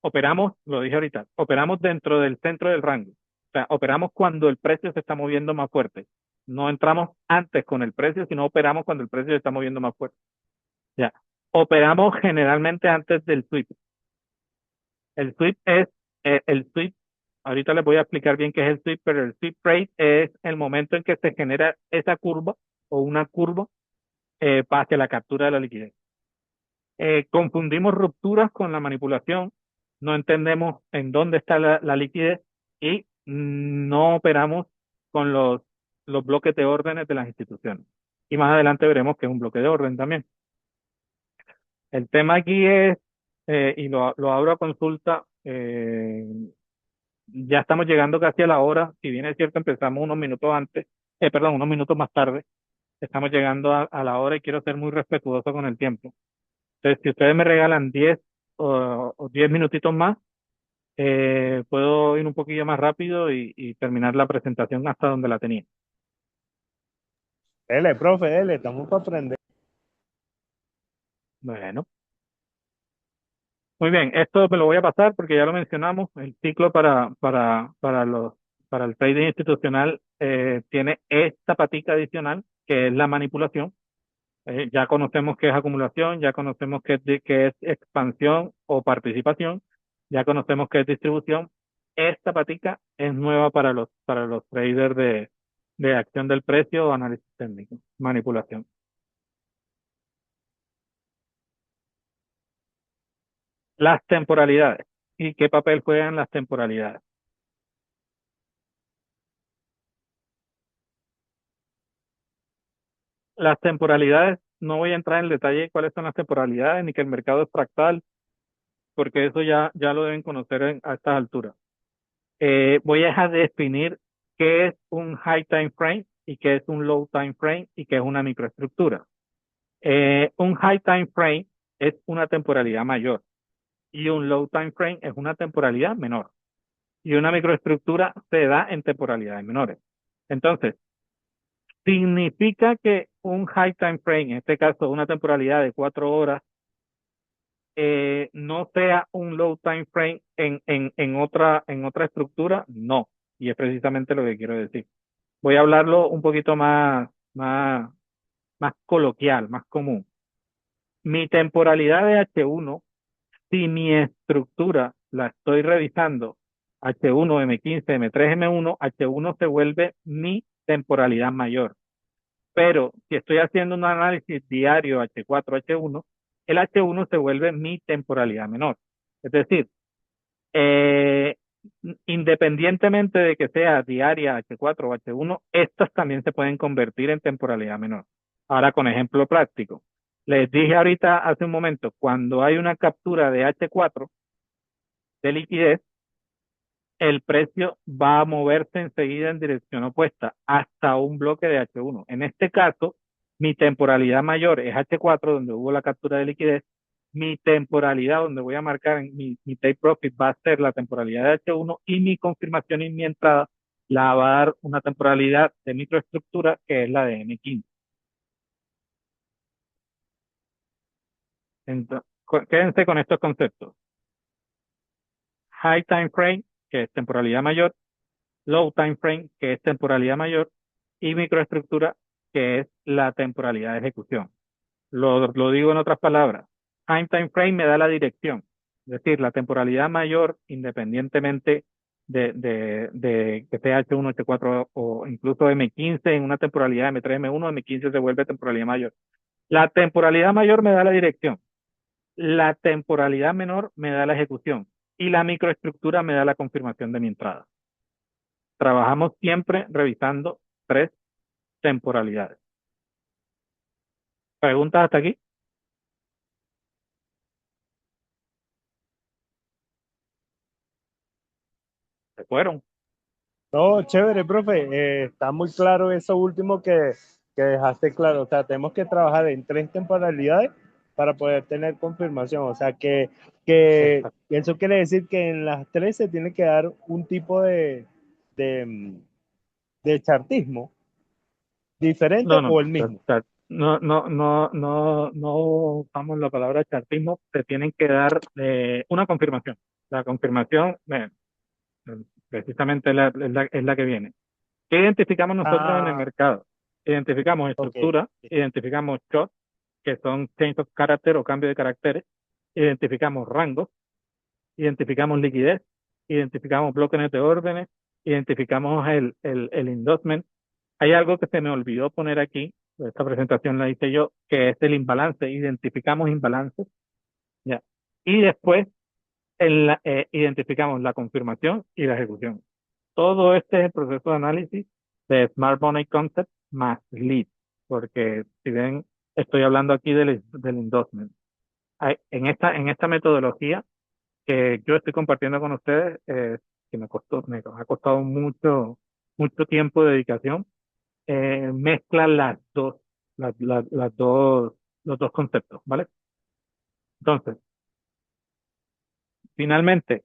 operamos, lo dije ahorita, operamos dentro del centro del rango. O sea, operamos cuando el precio se está moviendo más fuerte. No entramos antes con el precio, sino operamos cuando el precio se está moviendo más fuerte. Ya. Operamos generalmente antes del sweep. El sweep es el sweep. Ahorita les voy a explicar bien qué es el sweep, pero el sweep rate es el momento en que se genera esa curva o una curva hacia la captura de la liquidez. Confundimos rupturas con la manipulación, no entendemos en dónde está la liquidez y no operamos con los bloques de órdenes de las instituciones. Y más adelante veremos que es un bloque de orden también. El tema aquí es, y lo abro a consulta, ya estamos llegando casi a la hora, si bien es cierto empezamos unos minutos antes, perdón, unos minutos más tarde, estamos llegando a la hora y quiero ser muy respetuoso con el tiempo. Entonces, si ustedes me regalan 10 o 10 minutitos más, puedo ir un poquillo más rápido y terminar la presentación hasta donde la tenía. Dele, profe, dele, estamos para aprender. Bueno, muy bien, esto me lo voy a pasar porque ya lo mencionamos, el ciclo para el trading institucional tiene esta patica adicional, que es la manipulación. Ya conocemos qué es acumulación, ya conocemos qué es expansión o participación, ya conocemos qué es distribución. Esta patica es nueva para los traders de acción del precio o análisis técnico, manipulación. Las temporalidades. ¿Y qué papel juegan las temporalidades? Las temporalidades, no voy a entrar en el detalle de cuáles son las temporalidades, ni que el mercado es fractal, porque eso ya lo deben conocer a estas alturas. Voy a definir qué es un high time frame y qué es un low time frame y qué es una microestructura. Un high time frame es una temporalidad mayor y un low time frame es una temporalidad menor. Y una microestructura se da en temporalidades menores. Entonces, significa que un high time frame, en este caso una temporalidad de 4 horas, no sea un low time frame en otra estructura, no. Y es precisamente lo que quiero decir. Voy a hablarlo un poquito más coloquial, más común. Mi temporalidad de H1, si mi estructura la estoy revisando, H1, M15, M3, M1, H1 se vuelve mi temporalidad mayor. Pero si estoy haciendo un análisis diario H4, H1, el H1 se vuelve mi temporalidad menor. Es decir, eh, independientemente de que sea diaria H4 o H1, estas también se pueden convertir en temporalidad menor. Ahora, con ejemplo práctico. Les dije ahorita, hace un momento, cuando hay una captura de H4 de liquidez, el precio va a moverse enseguida en dirección opuesta hasta un bloque de H1. En este caso, mi temporalidad mayor es H4, donde hubo la captura de liquidez. Mi temporalidad, donde voy a marcar mi take profit, va a ser la temporalidad de H1 y mi confirmación y mi entrada la va a dar una temporalidad de microestructura que es la de M15. Entonces, quédense con estos conceptos. High time frame, que es temporalidad mayor, low time frame, que es temporalidad mayor, y microestructura, que es la temporalidad de ejecución. Lo digo en otras palabras. Time frame me da la dirección, es decir, la temporalidad mayor, independientemente de que sea H1, H4 o incluso M15 en una temporalidad M3, M1, M15 se vuelve temporalidad mayor. La temporalidad mayor me da la dirección, la temporalidad menor me da la ejecución y la microestructura me da la confirmación de mi entrada. Trabajamos siempre revisando 3 temporalidades. ¿Preguntas hasta aquí? Se fueron. No, chévere, profe. Está muy claro eso último que dejaste claro. O sea, tenemos que trabajar en 3 temporalidades para poder tener confirmación. O sea que Exacto. eso quiere decir que en las tres se tiene que dar un tipo de, de chartismo diferente No, no, o el no. mismo. No usamos la palabra chartismo, te tienen que dar una confirmación. La confirmación, precisamente es la que viene. ¿Qué identificamos nosotros en el Ah, mercado? Identificamos ok. estructura, identificamos shots, que son change of character o cambio de caracteres, identificamos rangos, identificamos liquidez, identificamos bloques de órdenes, identificamos el endorsement. Hay algo que se me olvidó poner aquí, esta presentación la hice yo, que es el imbalance. Identificamos imbalances, ya. Y después identificamos la confirmación y la ejecución. Todo este es el proceso de análisis de Smart Money Concept más Lead, porque si ven, estoy hablando aquí del endorsement. En esta metodología que yo estoy compartiendo con ustedes, que me ha costado mucho tiempo de dedicación, mezcla las dos, los dos conceptos, ¿vale? Entonces, finalmente,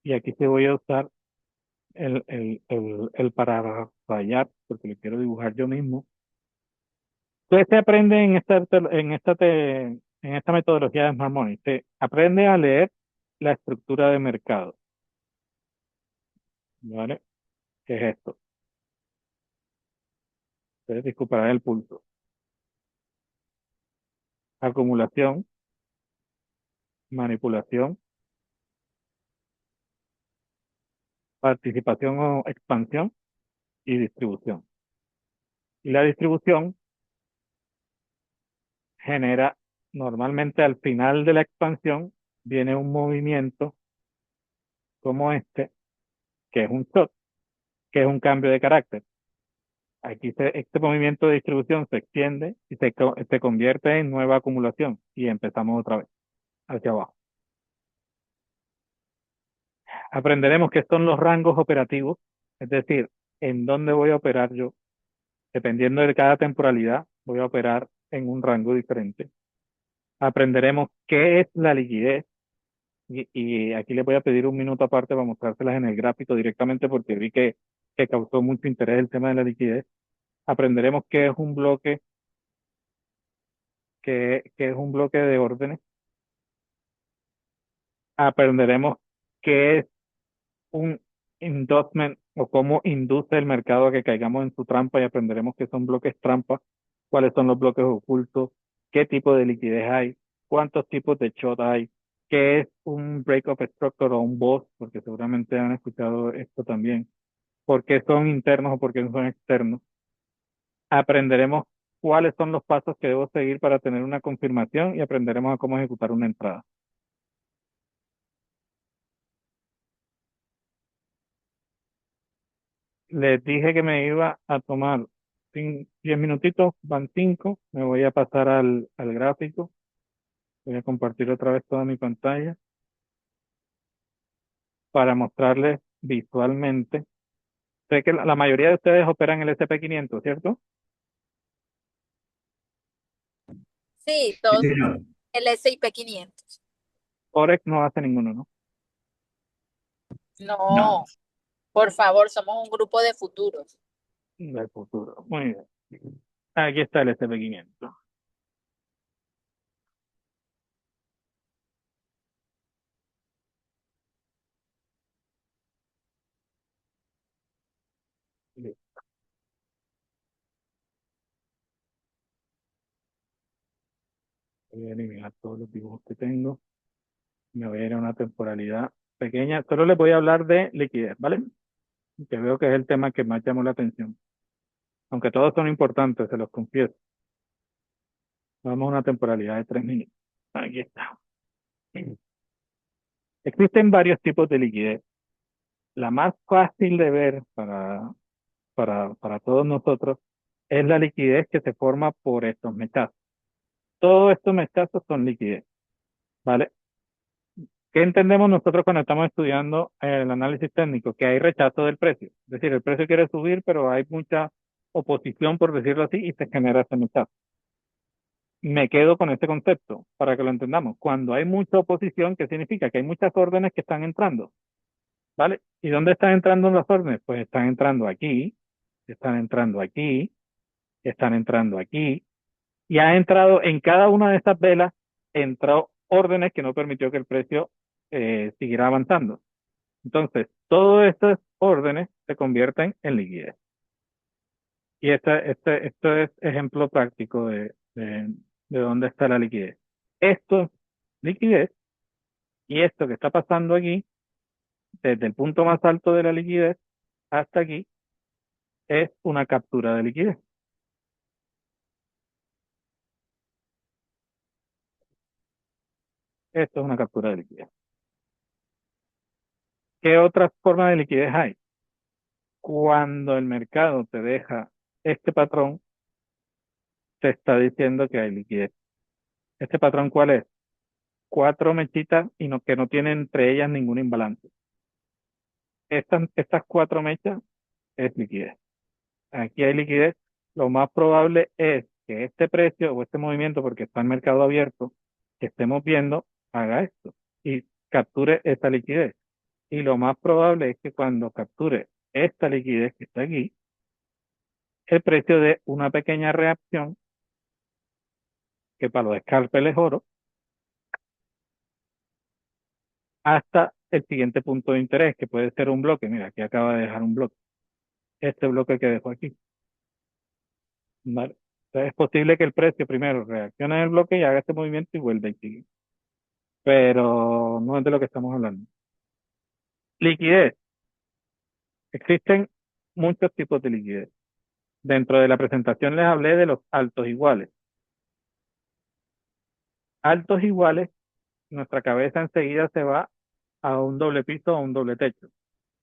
y aquí sí voy a usar el para rayar, porque lo quiero dibujar yo mismo. Entonces se aprende en esta metodología de Smart Money, se aprende a leer la estructura de mercado, ¿vale? ¿Qué es esto? Ustedes disculparán el pulso. Acumulación, manipulación, participación o expansión y distribución. Y la distribución genera, normalmente al final de la expansión, viene un movimiento como este, que es un shot, que es un cambio de carácter. Aquí este movimiento de distribución se extiende y se convierte en nueva acumulación y empezamos otra vez hacia abajo. Aprenderemos qué son los rangos operativos, es decir, en dónde voy a operar yo. Dependiendo de cada temporalidad, voy a operar en un rango diferente. Aprenderemos qué es la liquidez y aquí les voy a pedir un minuto aparte para mostrárselas en el gráfico directamente porque vi que causó mucho interés el tema de la liquidez. Aprenderemos qué es un bloque, qué es un bloque de órdenes. Aprenderemos qué es un endorsement o cómo induce el mercado a que caigamos en su trampa y aprenderemos qué son bloques trampa, cuáles son los bloques ocultos, qué tipo de liquidez hay, cuántos tipos de short hay, qué es un break-up structure o un boss, porque seguramente han escuchado esto también, por qué son internos o por qué son externos. Aprenderemos cuáles son los pasos que debo seguir para tener una confirmación y aprenderemos a cómo ejecutar una entrada. Les dije que me iba a tomar 10 minutitos, van 5. Me voy a pasar al gráfico. Voy a compartir otra vez toda mi pantalla para mostrarles visualmente. Sé que la mayoría de ustedes operan el SP500, ¿cierto? Sí, Sí, todo señor. el S&P 500. Forex no hace ninguno, ¿no? No. No, por favor, somos un grupo de futuros. Del futuro. Muy bien. Aquí está el SP500. Listo. Voy a eliminar todos los dibujos que tengo. Me voy a ir a una temporalidad pequeña. Solo les voy a hablar de liquidez, ¿vale? Que veo que es el tema que más llamó la atención. Aunque todos son importantes, se los confieso. Vamos a una temporalidad de 3 minutos. Aquí está. Existen varios tipos de liquidez. La más fácil de ver para todos nosotros es la liquidez que se forma por estos mechazos. Todos estos mechazos son liquidez, ¿vale? ¿Qué entendemos nosotros cuando estamos estudiando el análisis técnico? Que hay rechazo del precio. Es decir, el precio quiere subir, pero hay mucha oposición, por decirlo así, y se genera ese mechazo. me quedo con este concepto para que lo entendamos. Cuando hay mucha oposición, ¿qué significa? Que hay muchas órdenes que están entrando, ¿vale? ¿Y dónde están entrando las órdenes? Pues están entrando aquí, están entrando aquí, están entrando aquí, y ha entrado en cada una de estas velas, entró órdenes que no permitió que el precio siguiera avanzando. Entonces, todas estas órdenes se convierten en liquidez. Y esto es ejemplo práctico de dónde está la liquidez. Esto es liquidez, y esto que está pasando aquí, desde el punto más alto de la liquidez hasta aquí, es una captura de liquidez. Esto es una captura de liquidez. ¿Qué otra forma de liquidez hay? Cuando el mercado te deja este patrón, te está diciendo que hay liquidez. ¿Este patrón cuál es? 4 mechitas y que no tienen entre ellas ningún imbalance. Estas 4 mechas es liquidez. Aquí hay liquidez. Lo más probable es que este precio o este movimiento, porque está en mercado abierto, que estemos viendo, haga esto y capture esta liquidez. Y lo más probable es que cuando capture esta liquidez que está aquí, el precio de una pequeña reacción, que para los scalpers es oro, hasta el siguiente punto de interés, que puede ser un bloque. Mira, aquí acaba de dejar un bloque. Este bloque que dejó aquí. ¿Vale? Entonces, es posible que el precio primero reaccione en el bloque y haga este movimiento y vuelva y sigue. Pero no es de lo que estamos hablando. Liquidez. Existen muchos tipos de liquidez. Dentro de la presentación les hablé de los altos iguales. Altos iguales, nuestra cabeza enseguida se va a un doble piso o a un doble techo.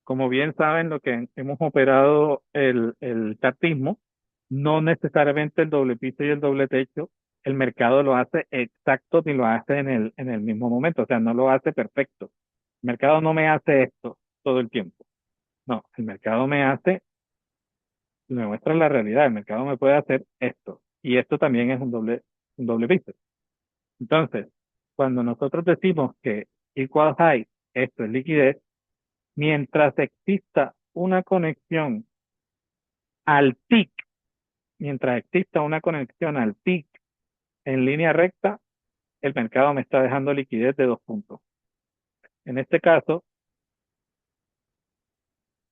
Como bien saben, lo que hemos operado el chartismo, no necesariamente el doble piso y el doble techo, el mercado lo hace exacto ni lo hace en el mismo momento, o sea, no lo hace perfecto. El mercado no me hace esto todo el tiempo. No, el mercado me muestra la realidad, el mercado me puede hacer esto. Y esto también es un doble piso. Entonces, cuando nosotros decimos que equal high, esto es liquidez, mientras exista una conexión al pic, mientras exista una conexión al pic en línea recta, el mercado me está dejando liquidez de 2 puntos. En este caso,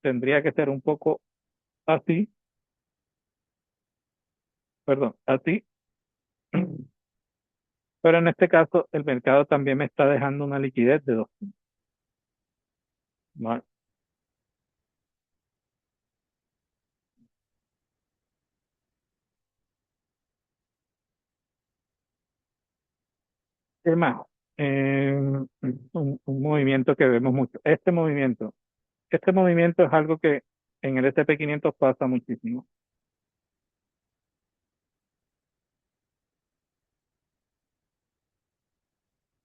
tendría que ser un poco así, perdón, así, pero en este caso el mercado también me está dejando una liquidez de 2 puntos. ¿Vale? Es más, eh, un movimiento que vemos mucho. Este movimiento es algo que en el S&P 500 pasa muchísimo.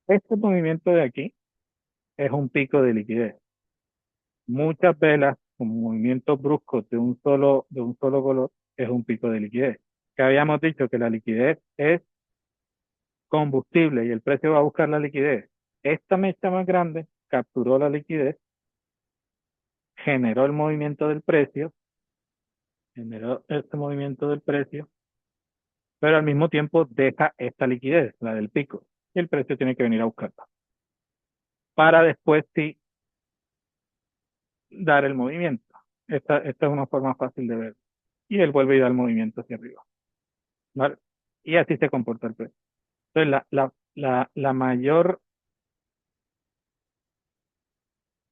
Este movimiento de aquí es un pico de liquidez. Muchas velas con movimientos bruscos de un solo color es un pico de liquidez. Que habíamos dicho que la liquidez es combustible y el precio va a buscar la liquidez. Esta mecha más grande capturó la liquidez, generó el movimiento del precio, generó este movimiento del precio, pero al mismo tiempo deja esta liquidez, la del pico, y el precio tiene que venir a buscarla para después sí dar el movimiento. Esta es una forma fácil de ver. Y él vuelve y da el movimiento hacia arriba. ¿Vale? Y así se comporta el precio. Entonces, la mayor...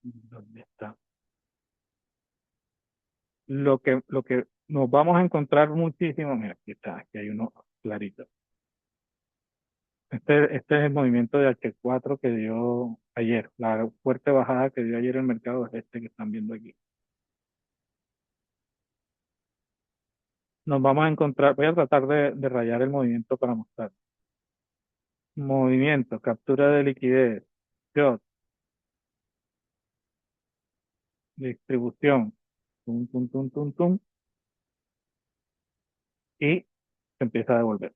¿Dónde está? Lo que nos vamos a encontrar muchísimo, mira, aquí está, aquí hay uno clarito. Este es el movimiento de H4 que dio ayer, la fuerte bajada que dio ayer el mercado es este que están viendo aquí. Nos vamos a encontrar, voy a tratar de rayar el movimiento para mostrar. Movimiento, captura de liquidez, short, distribución, tum, tum, tum, tum, tum, y se empieza a devolver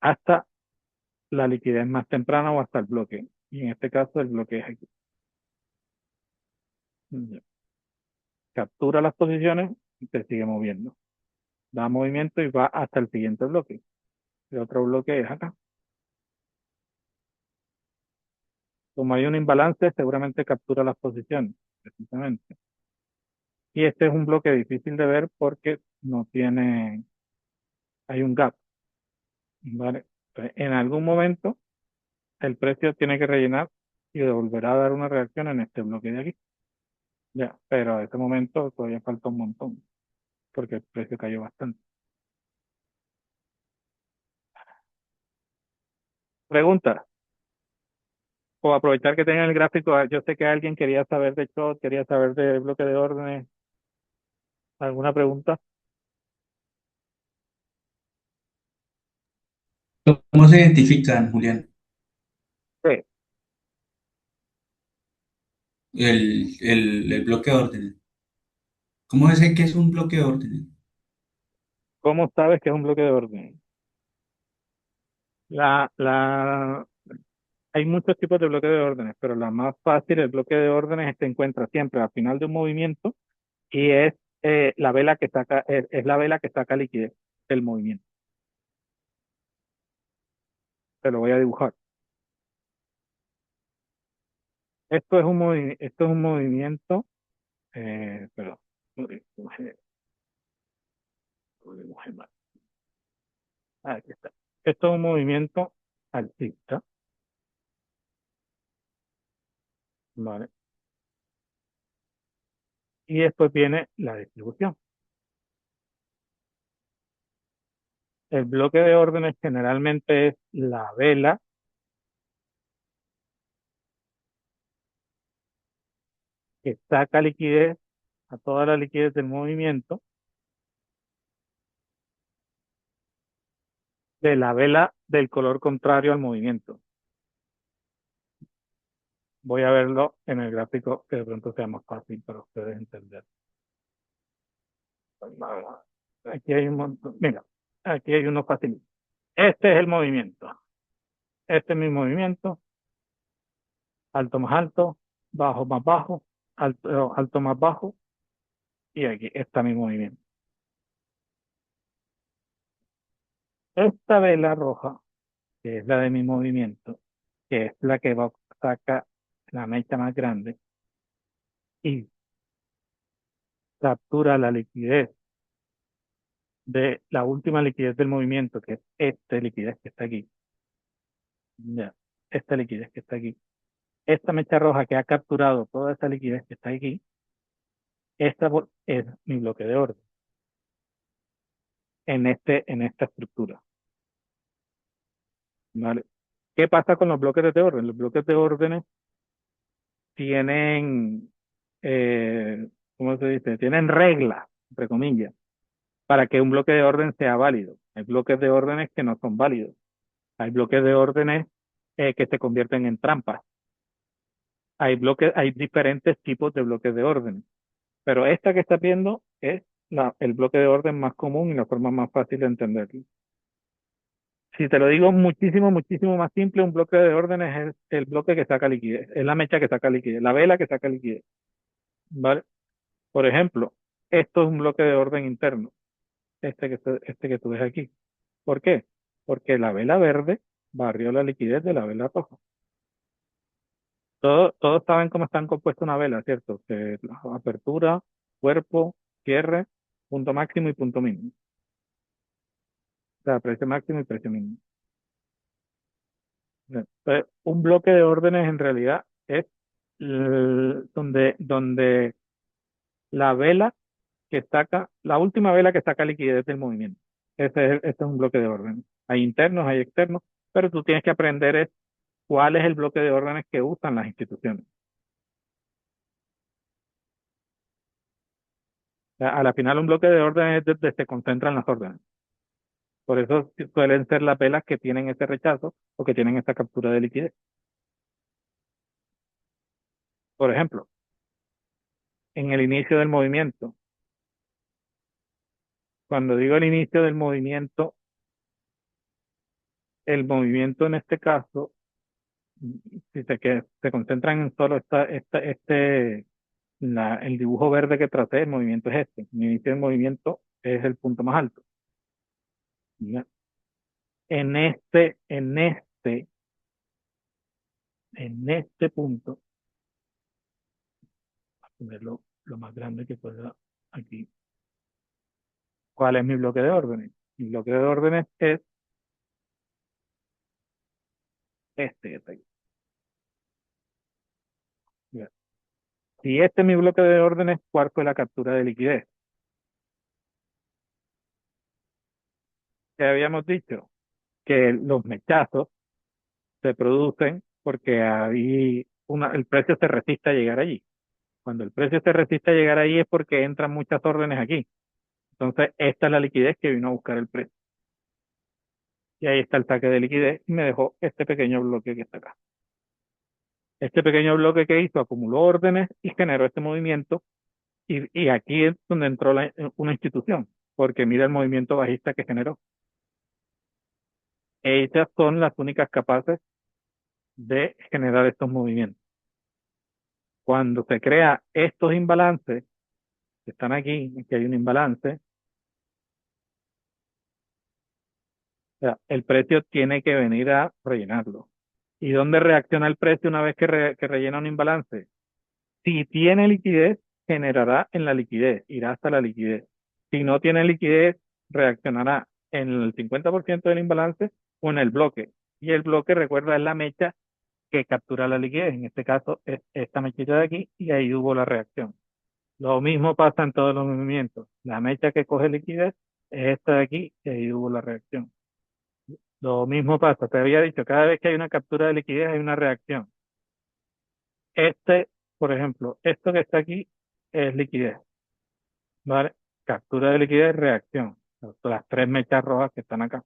hasta la liquidez más temprana o hasta el bloque. Y en este caso el bloque es aquí. Ya. Captura las posiciones y se sigue moviendo. Da movimiento y va hasta el siguiente bloque. El otro bloque es acá. Como hay un imbalance, seguramente captura las posiciones, precisamente. Y este es un bloque difícil de ver porque no tiene, hay un gap, ¿vale? Entonces, en algún momento el precio tiene que rellenar y volverá a dar una reacción en este bloque de aquí. Ya, pero a ese momento todavía falta un montón, porque el precio cayó bastante. Pregunta, o aprovechar que tengan el gráfico, yo sé que alguien quería saber de short, quería saber de bloque de órdenes, ¿alguna pregunta? ¿Cómo se identifican, Julián? Sí. El bloque de órdenes. ¿Cómo es que es un bloque de órdenes? ¿Cómo sabes que es un bloque de orden? La, hay muchos tipos de bloques de órdenes, pero la más fácil, el bloque de órdenes, se encuentra siempre al final de un movimiento y es la vela que saca, es la vela que saca liquidez del movimiento. Te lo voy a dibujar. Esto es un movimiento, perdón, lo dibujé mal. Aquí está. Esto es un movimiento alcista, ¿vale? Y después viene la distribución. El bloque de órdenes generalmente es la vela que saca liquidez a toda la liquidez del movimiento de la vela del color contrario al movimiento. Voy a verlo en el gráfico que de pronto sea más fácil para ustedes entender. Aquí hay un montón. Mira, aquí hay uno fácil. Este es el movimiento. Este es mi movimiento. Alto más alto, bajo más bajo, alto más bajo. Y aquí está mi movimiento. Esta vela roja, que es la de mi movimiento, que es la que va a sacar la mecha más grande y captura la liquidez de la última liquidez del movimiento, que es esta liquidez que está aquí. Ya, esta liquidez que está aquí. Esta mecha roja que ha capturado toda esa liquidez que está aquí, es mi bloque de orden en esta estructura. ¿Vale? ¿Qué pasa con los bloques de orden? Los bloques de órdenes tienen, ¿cómo se dice? Tienen reglas, entre comillas, para que un bloque de orden sea válido. Hay bloques de órdenes que no son válidos. Hay bloques de órdenes que se convierten en trampas. Hay diferentes tipos de bloques de orden. Pero esta que está viendo es el bloque de orden más común y la forma más fácil de entenderlo. Si te lo digo muchísimo, muchísimo más simple, un bloque de órdenes es el bloque que saca liquidez, es la mecha que saca liquidez, la vela que saca liquidez, ¿vale? Por ejemplo, esto es un bloque de orden interno, este que tú ves aquí. ¿Por qué? Porque la vela verde barrió la liquidez de la vela roja. Todos saben cómo están compuestas una vela, ¿cierto? Que la apertura, cuerpo, cierre, punto máximo y punto mínimo. O sea, precio máximo y precio mínimo. Entonces, un bloque de órdenes en realidad es donde la vela que saca, la última vela que saca liquidez del movimiento. Este es un bloque de órdenes. Hay internos, hay externos, pero tú tienes que aprender cuál es el bloque de órdenes que usan las instituciones. O sea, a la final un bloque de órdenes es donde se concentran las órdenes. Por eso suelen ser las velas que tienen ese rechazo o que tienen esta captura de liquidez. Por ejemplo, en el inicio del movimiento, cuando digo el inicio del movimiento, el movimiento en este caso, si se concentran en solo el dibujo verde que tracé, el movimiento es este. El inicio del movimiento es el punto más alto. ¿Ya? En este punto, voy a ponerlo lo más grande que pueda aquí. ¿Cuál es mi bloque de órdenes? Mi bloque de órdenes es este que está aquí. ¿Ya? Si este es mi bloque de órdenes, ¿cuál fue la captura de liquidez? Que habíamos dicho que los mechazos se producen porque el precio se resiste a llegar allí. Cuando el precio se resiste a llegar ahí es porque entran muchas órdenes aquí. Entonces, esta es la liquidez que vino a buscar el precio. Y ahí está el saque de liquidez y me dejó este pequeño bloque que está acá. Este pequeño bloque que hizo acumuló órdenes y generó este movimiento. Y aquí es donde entró una institución, porque mira el movimiento bajista que generó. Ellas son las únicas capaces de generar estos movimientos. Cuando se crea estos imbalances, que están aquí hay un imbalance, o sea, el precio tiene que venir a rellenarlo. ¿Y dónde reacciona el precio una vez que rellena un imbalance? Si tiene liquidez, generará en la liquidez, irá hasta la liquidez. Si no tiene liquidez, reaccionará en el 50% del imbalance o en el bloque. Y el bloque, recuerda, es la mecha que captura la liquidez. En este caso es esta mechita de aquí y ahí hubo la reacción. Lo mismo pasa en todos los movimientos. La mecha que coge liquidez es esta de aquí y ahí hubo la reacción. Lo mismo pasa, te había dicho, cada vez que hay una captura de liquidez hay una reacción. Por ejemplo, esto que está aquí es liquidez, ¿vale? Captura de liquidez, reacción. Las tres mechas rojas que están acá.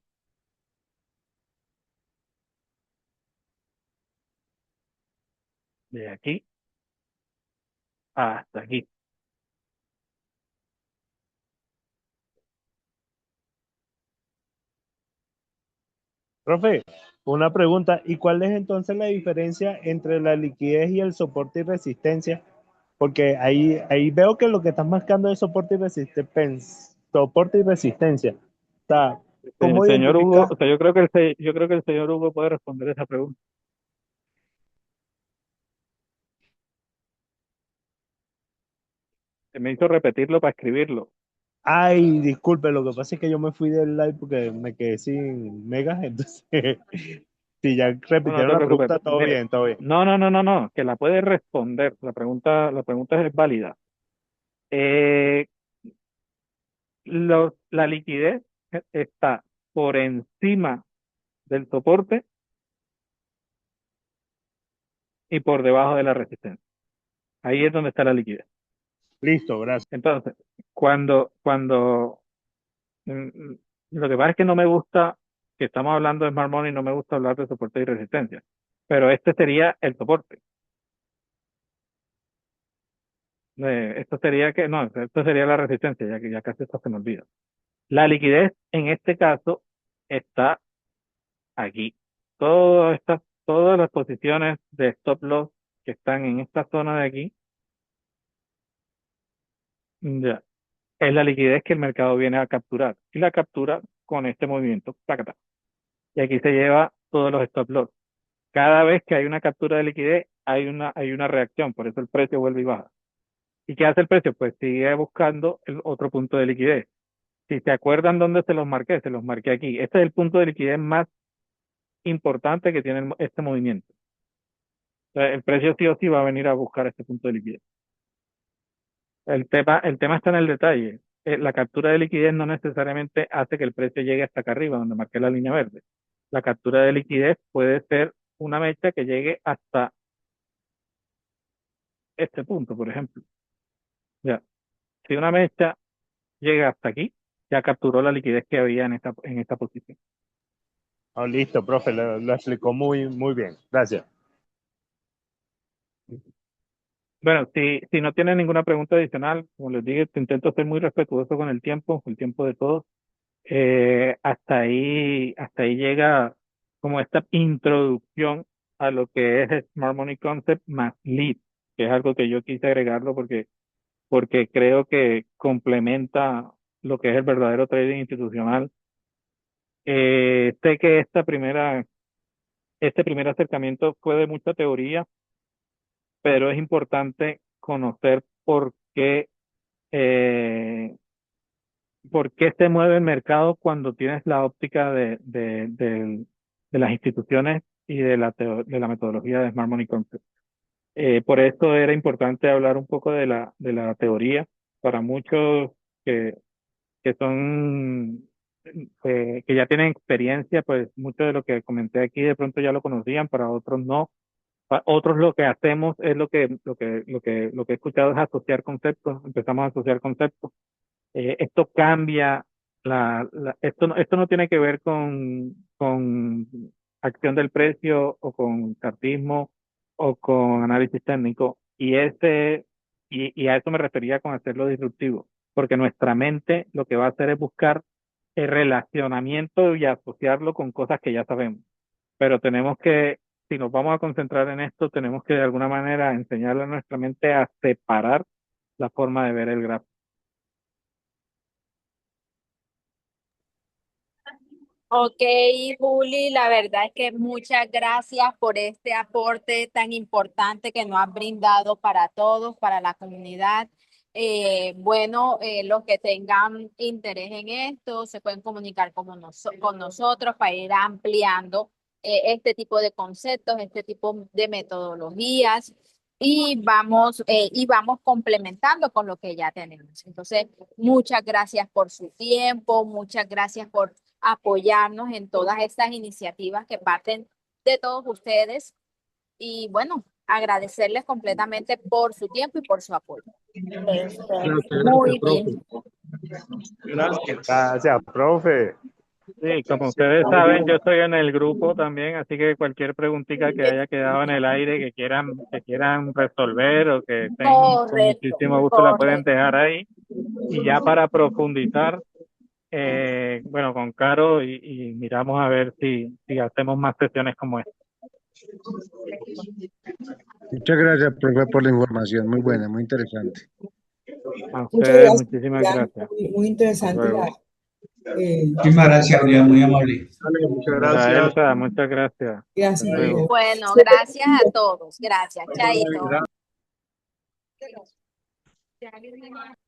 De aquí hasta aquí. Profe, una pregunta, ¿y cuál es entonces la diferencia entre la liquidez y el soporte y resistencia? Porque ahí veo que lo que estás marcando es soporte y resistencia. Está, ¿cómo Señor Hugo, identificas? o sea, yo creo que el señor Hugo puede responder esa pregunta. Se me hizo repetirlo para escribirlo. Ay, disculpe, lo que pasa es que yo me fui del live porque me quedé sin megas, entonces, si ya No, no repitieron te la preocupes. pregunta, todo Mire, bien, todo bien. no, que la puede responder. La pregunta es válida. Eh, la liquidez está por encima del soporte y por debajo de la resistencia. Ahí es donde está la liquidez. Listo, gracias. Entonces, cuando mm, lo que pasa es que no me gusta, que estamos hablando de Smart Money, no me gusta hablar de soporte y resistencia, pero este sería el soporte. Esto sería la resistencia, ya que ya casi esto se me olvida. La liquidez en este caso está aquí. Todas las posiciones de stop loss que están en esta zona de aquí, ya, es la liquidez que el mercado viene a capturar. Y la captura con este movimiento. Tácata. Y aquí se lleva todos los stop loss. Cada vez que hay una captura de liquidez, hay una reacción, por eso el precio vuelve y baja. ¿Y qué hace el precio? Pues sigue buscando el otro punto de liquidez. Si se acuerdan dónde se los marqué aquí. Este es el punto de liquidez más importante que tiene este movimiento. O sea, el precio sí o sí va a venir a buscar este punto de liquidez. El tema está en el detalle. La captura de liquidez no necesariamente hace que el precio llegue hasta acá arriba, donde marqué la línea verde. La captura de liquidez puede ser una mecha que llegue hasta este punto, por ejemplo. Ya. Si una mecha llega hasta aquí, ya capturó la liquidez que había en esta posición. Oh, listo, profe, lo explicó muy, muy bien. Gracias. Bueno, si no tienen ninguna pregunta adicional, como les dije, intento ser muy respetuoso con el tiempo de todos. Hasta ahí llega como esta introducción a lo que es Smart Money Concept más Lead, que es algo que yo quise agregarlo porque creo que complementa lo que es el verdadero trading institucional. Sé que este primer acercamiento fue de mucha teoría, pero es importante conocer eh, por qué se mueve el mercado cuando tienes la óptica de las instituciones y de la metodología de Smart Money Concept. Por eso era importante hablar un poco de la teoría. Para muchos que, que son, que ya tienen experiencia, pues mucho de lo que comenté aquí de pronto ya lo conocían, para otros no. Otros lo que hacemos es lo que he escuchado es asociar conceptos, empezamos a asociar conceptos. Esto cambia, esto no tiene que ver con acción del precio o con cartismo o con análisis técnico. Y a eso me refería con hacerlo disruptivo, porque nuestra mente lo que va a hacer es buscar el relacionamiento y asociarlo con cosas que ya sabemos. Pero si nos vamos a concentrar en esto, tenemos que de alguna manera enseñarle a nuestra mente a separar la forma de ver el gráfico. Ok, Juli, la verdad es que muchas gracias por este aporte tan importante que nos has brindado para todos, para la comunidad. Bueno, los que tengan interés en esto se pueden comunicar con nosotros para ir ampliando este tipo de conceptos, este tipo de metodologías y vamos complementando con lo que ya tenemos. Entonces, muchas gracias por su tiempo, muchas gracias por apoyarnos en todas estas iniciativas que parten de todos ustedes y bueno, agradecerles completamente por su tiempo y por su apoyo. Gracias, Muy profe. bien. Gracias. Gracias, profe. Sí, como ustedes saben, yo estoy en el grupo también, así que cualquier preguntita que haya quedado en el aire, que quieran resolver o que estén con Correcto, muchísimo gusto la pueden correcto. dejar ahí. Y ya para profundizar, bueno, con Caro y miramos a ver si hacemos más sesiones como esta. Muchas gracias, profe, por la información. Muy buena, muy interesante. A Muchas ustedes, gracias, muchísimas Julián. gracias. Muy Hasta interesante luego. Muchísimas gracias, Julián, muy amable. Dale, muchas Para gracias. Elsa, muchas gracias. Hasta gracias, luego. Julián. Bueno, gracias a todos. Gracias, Chaito. Gracias.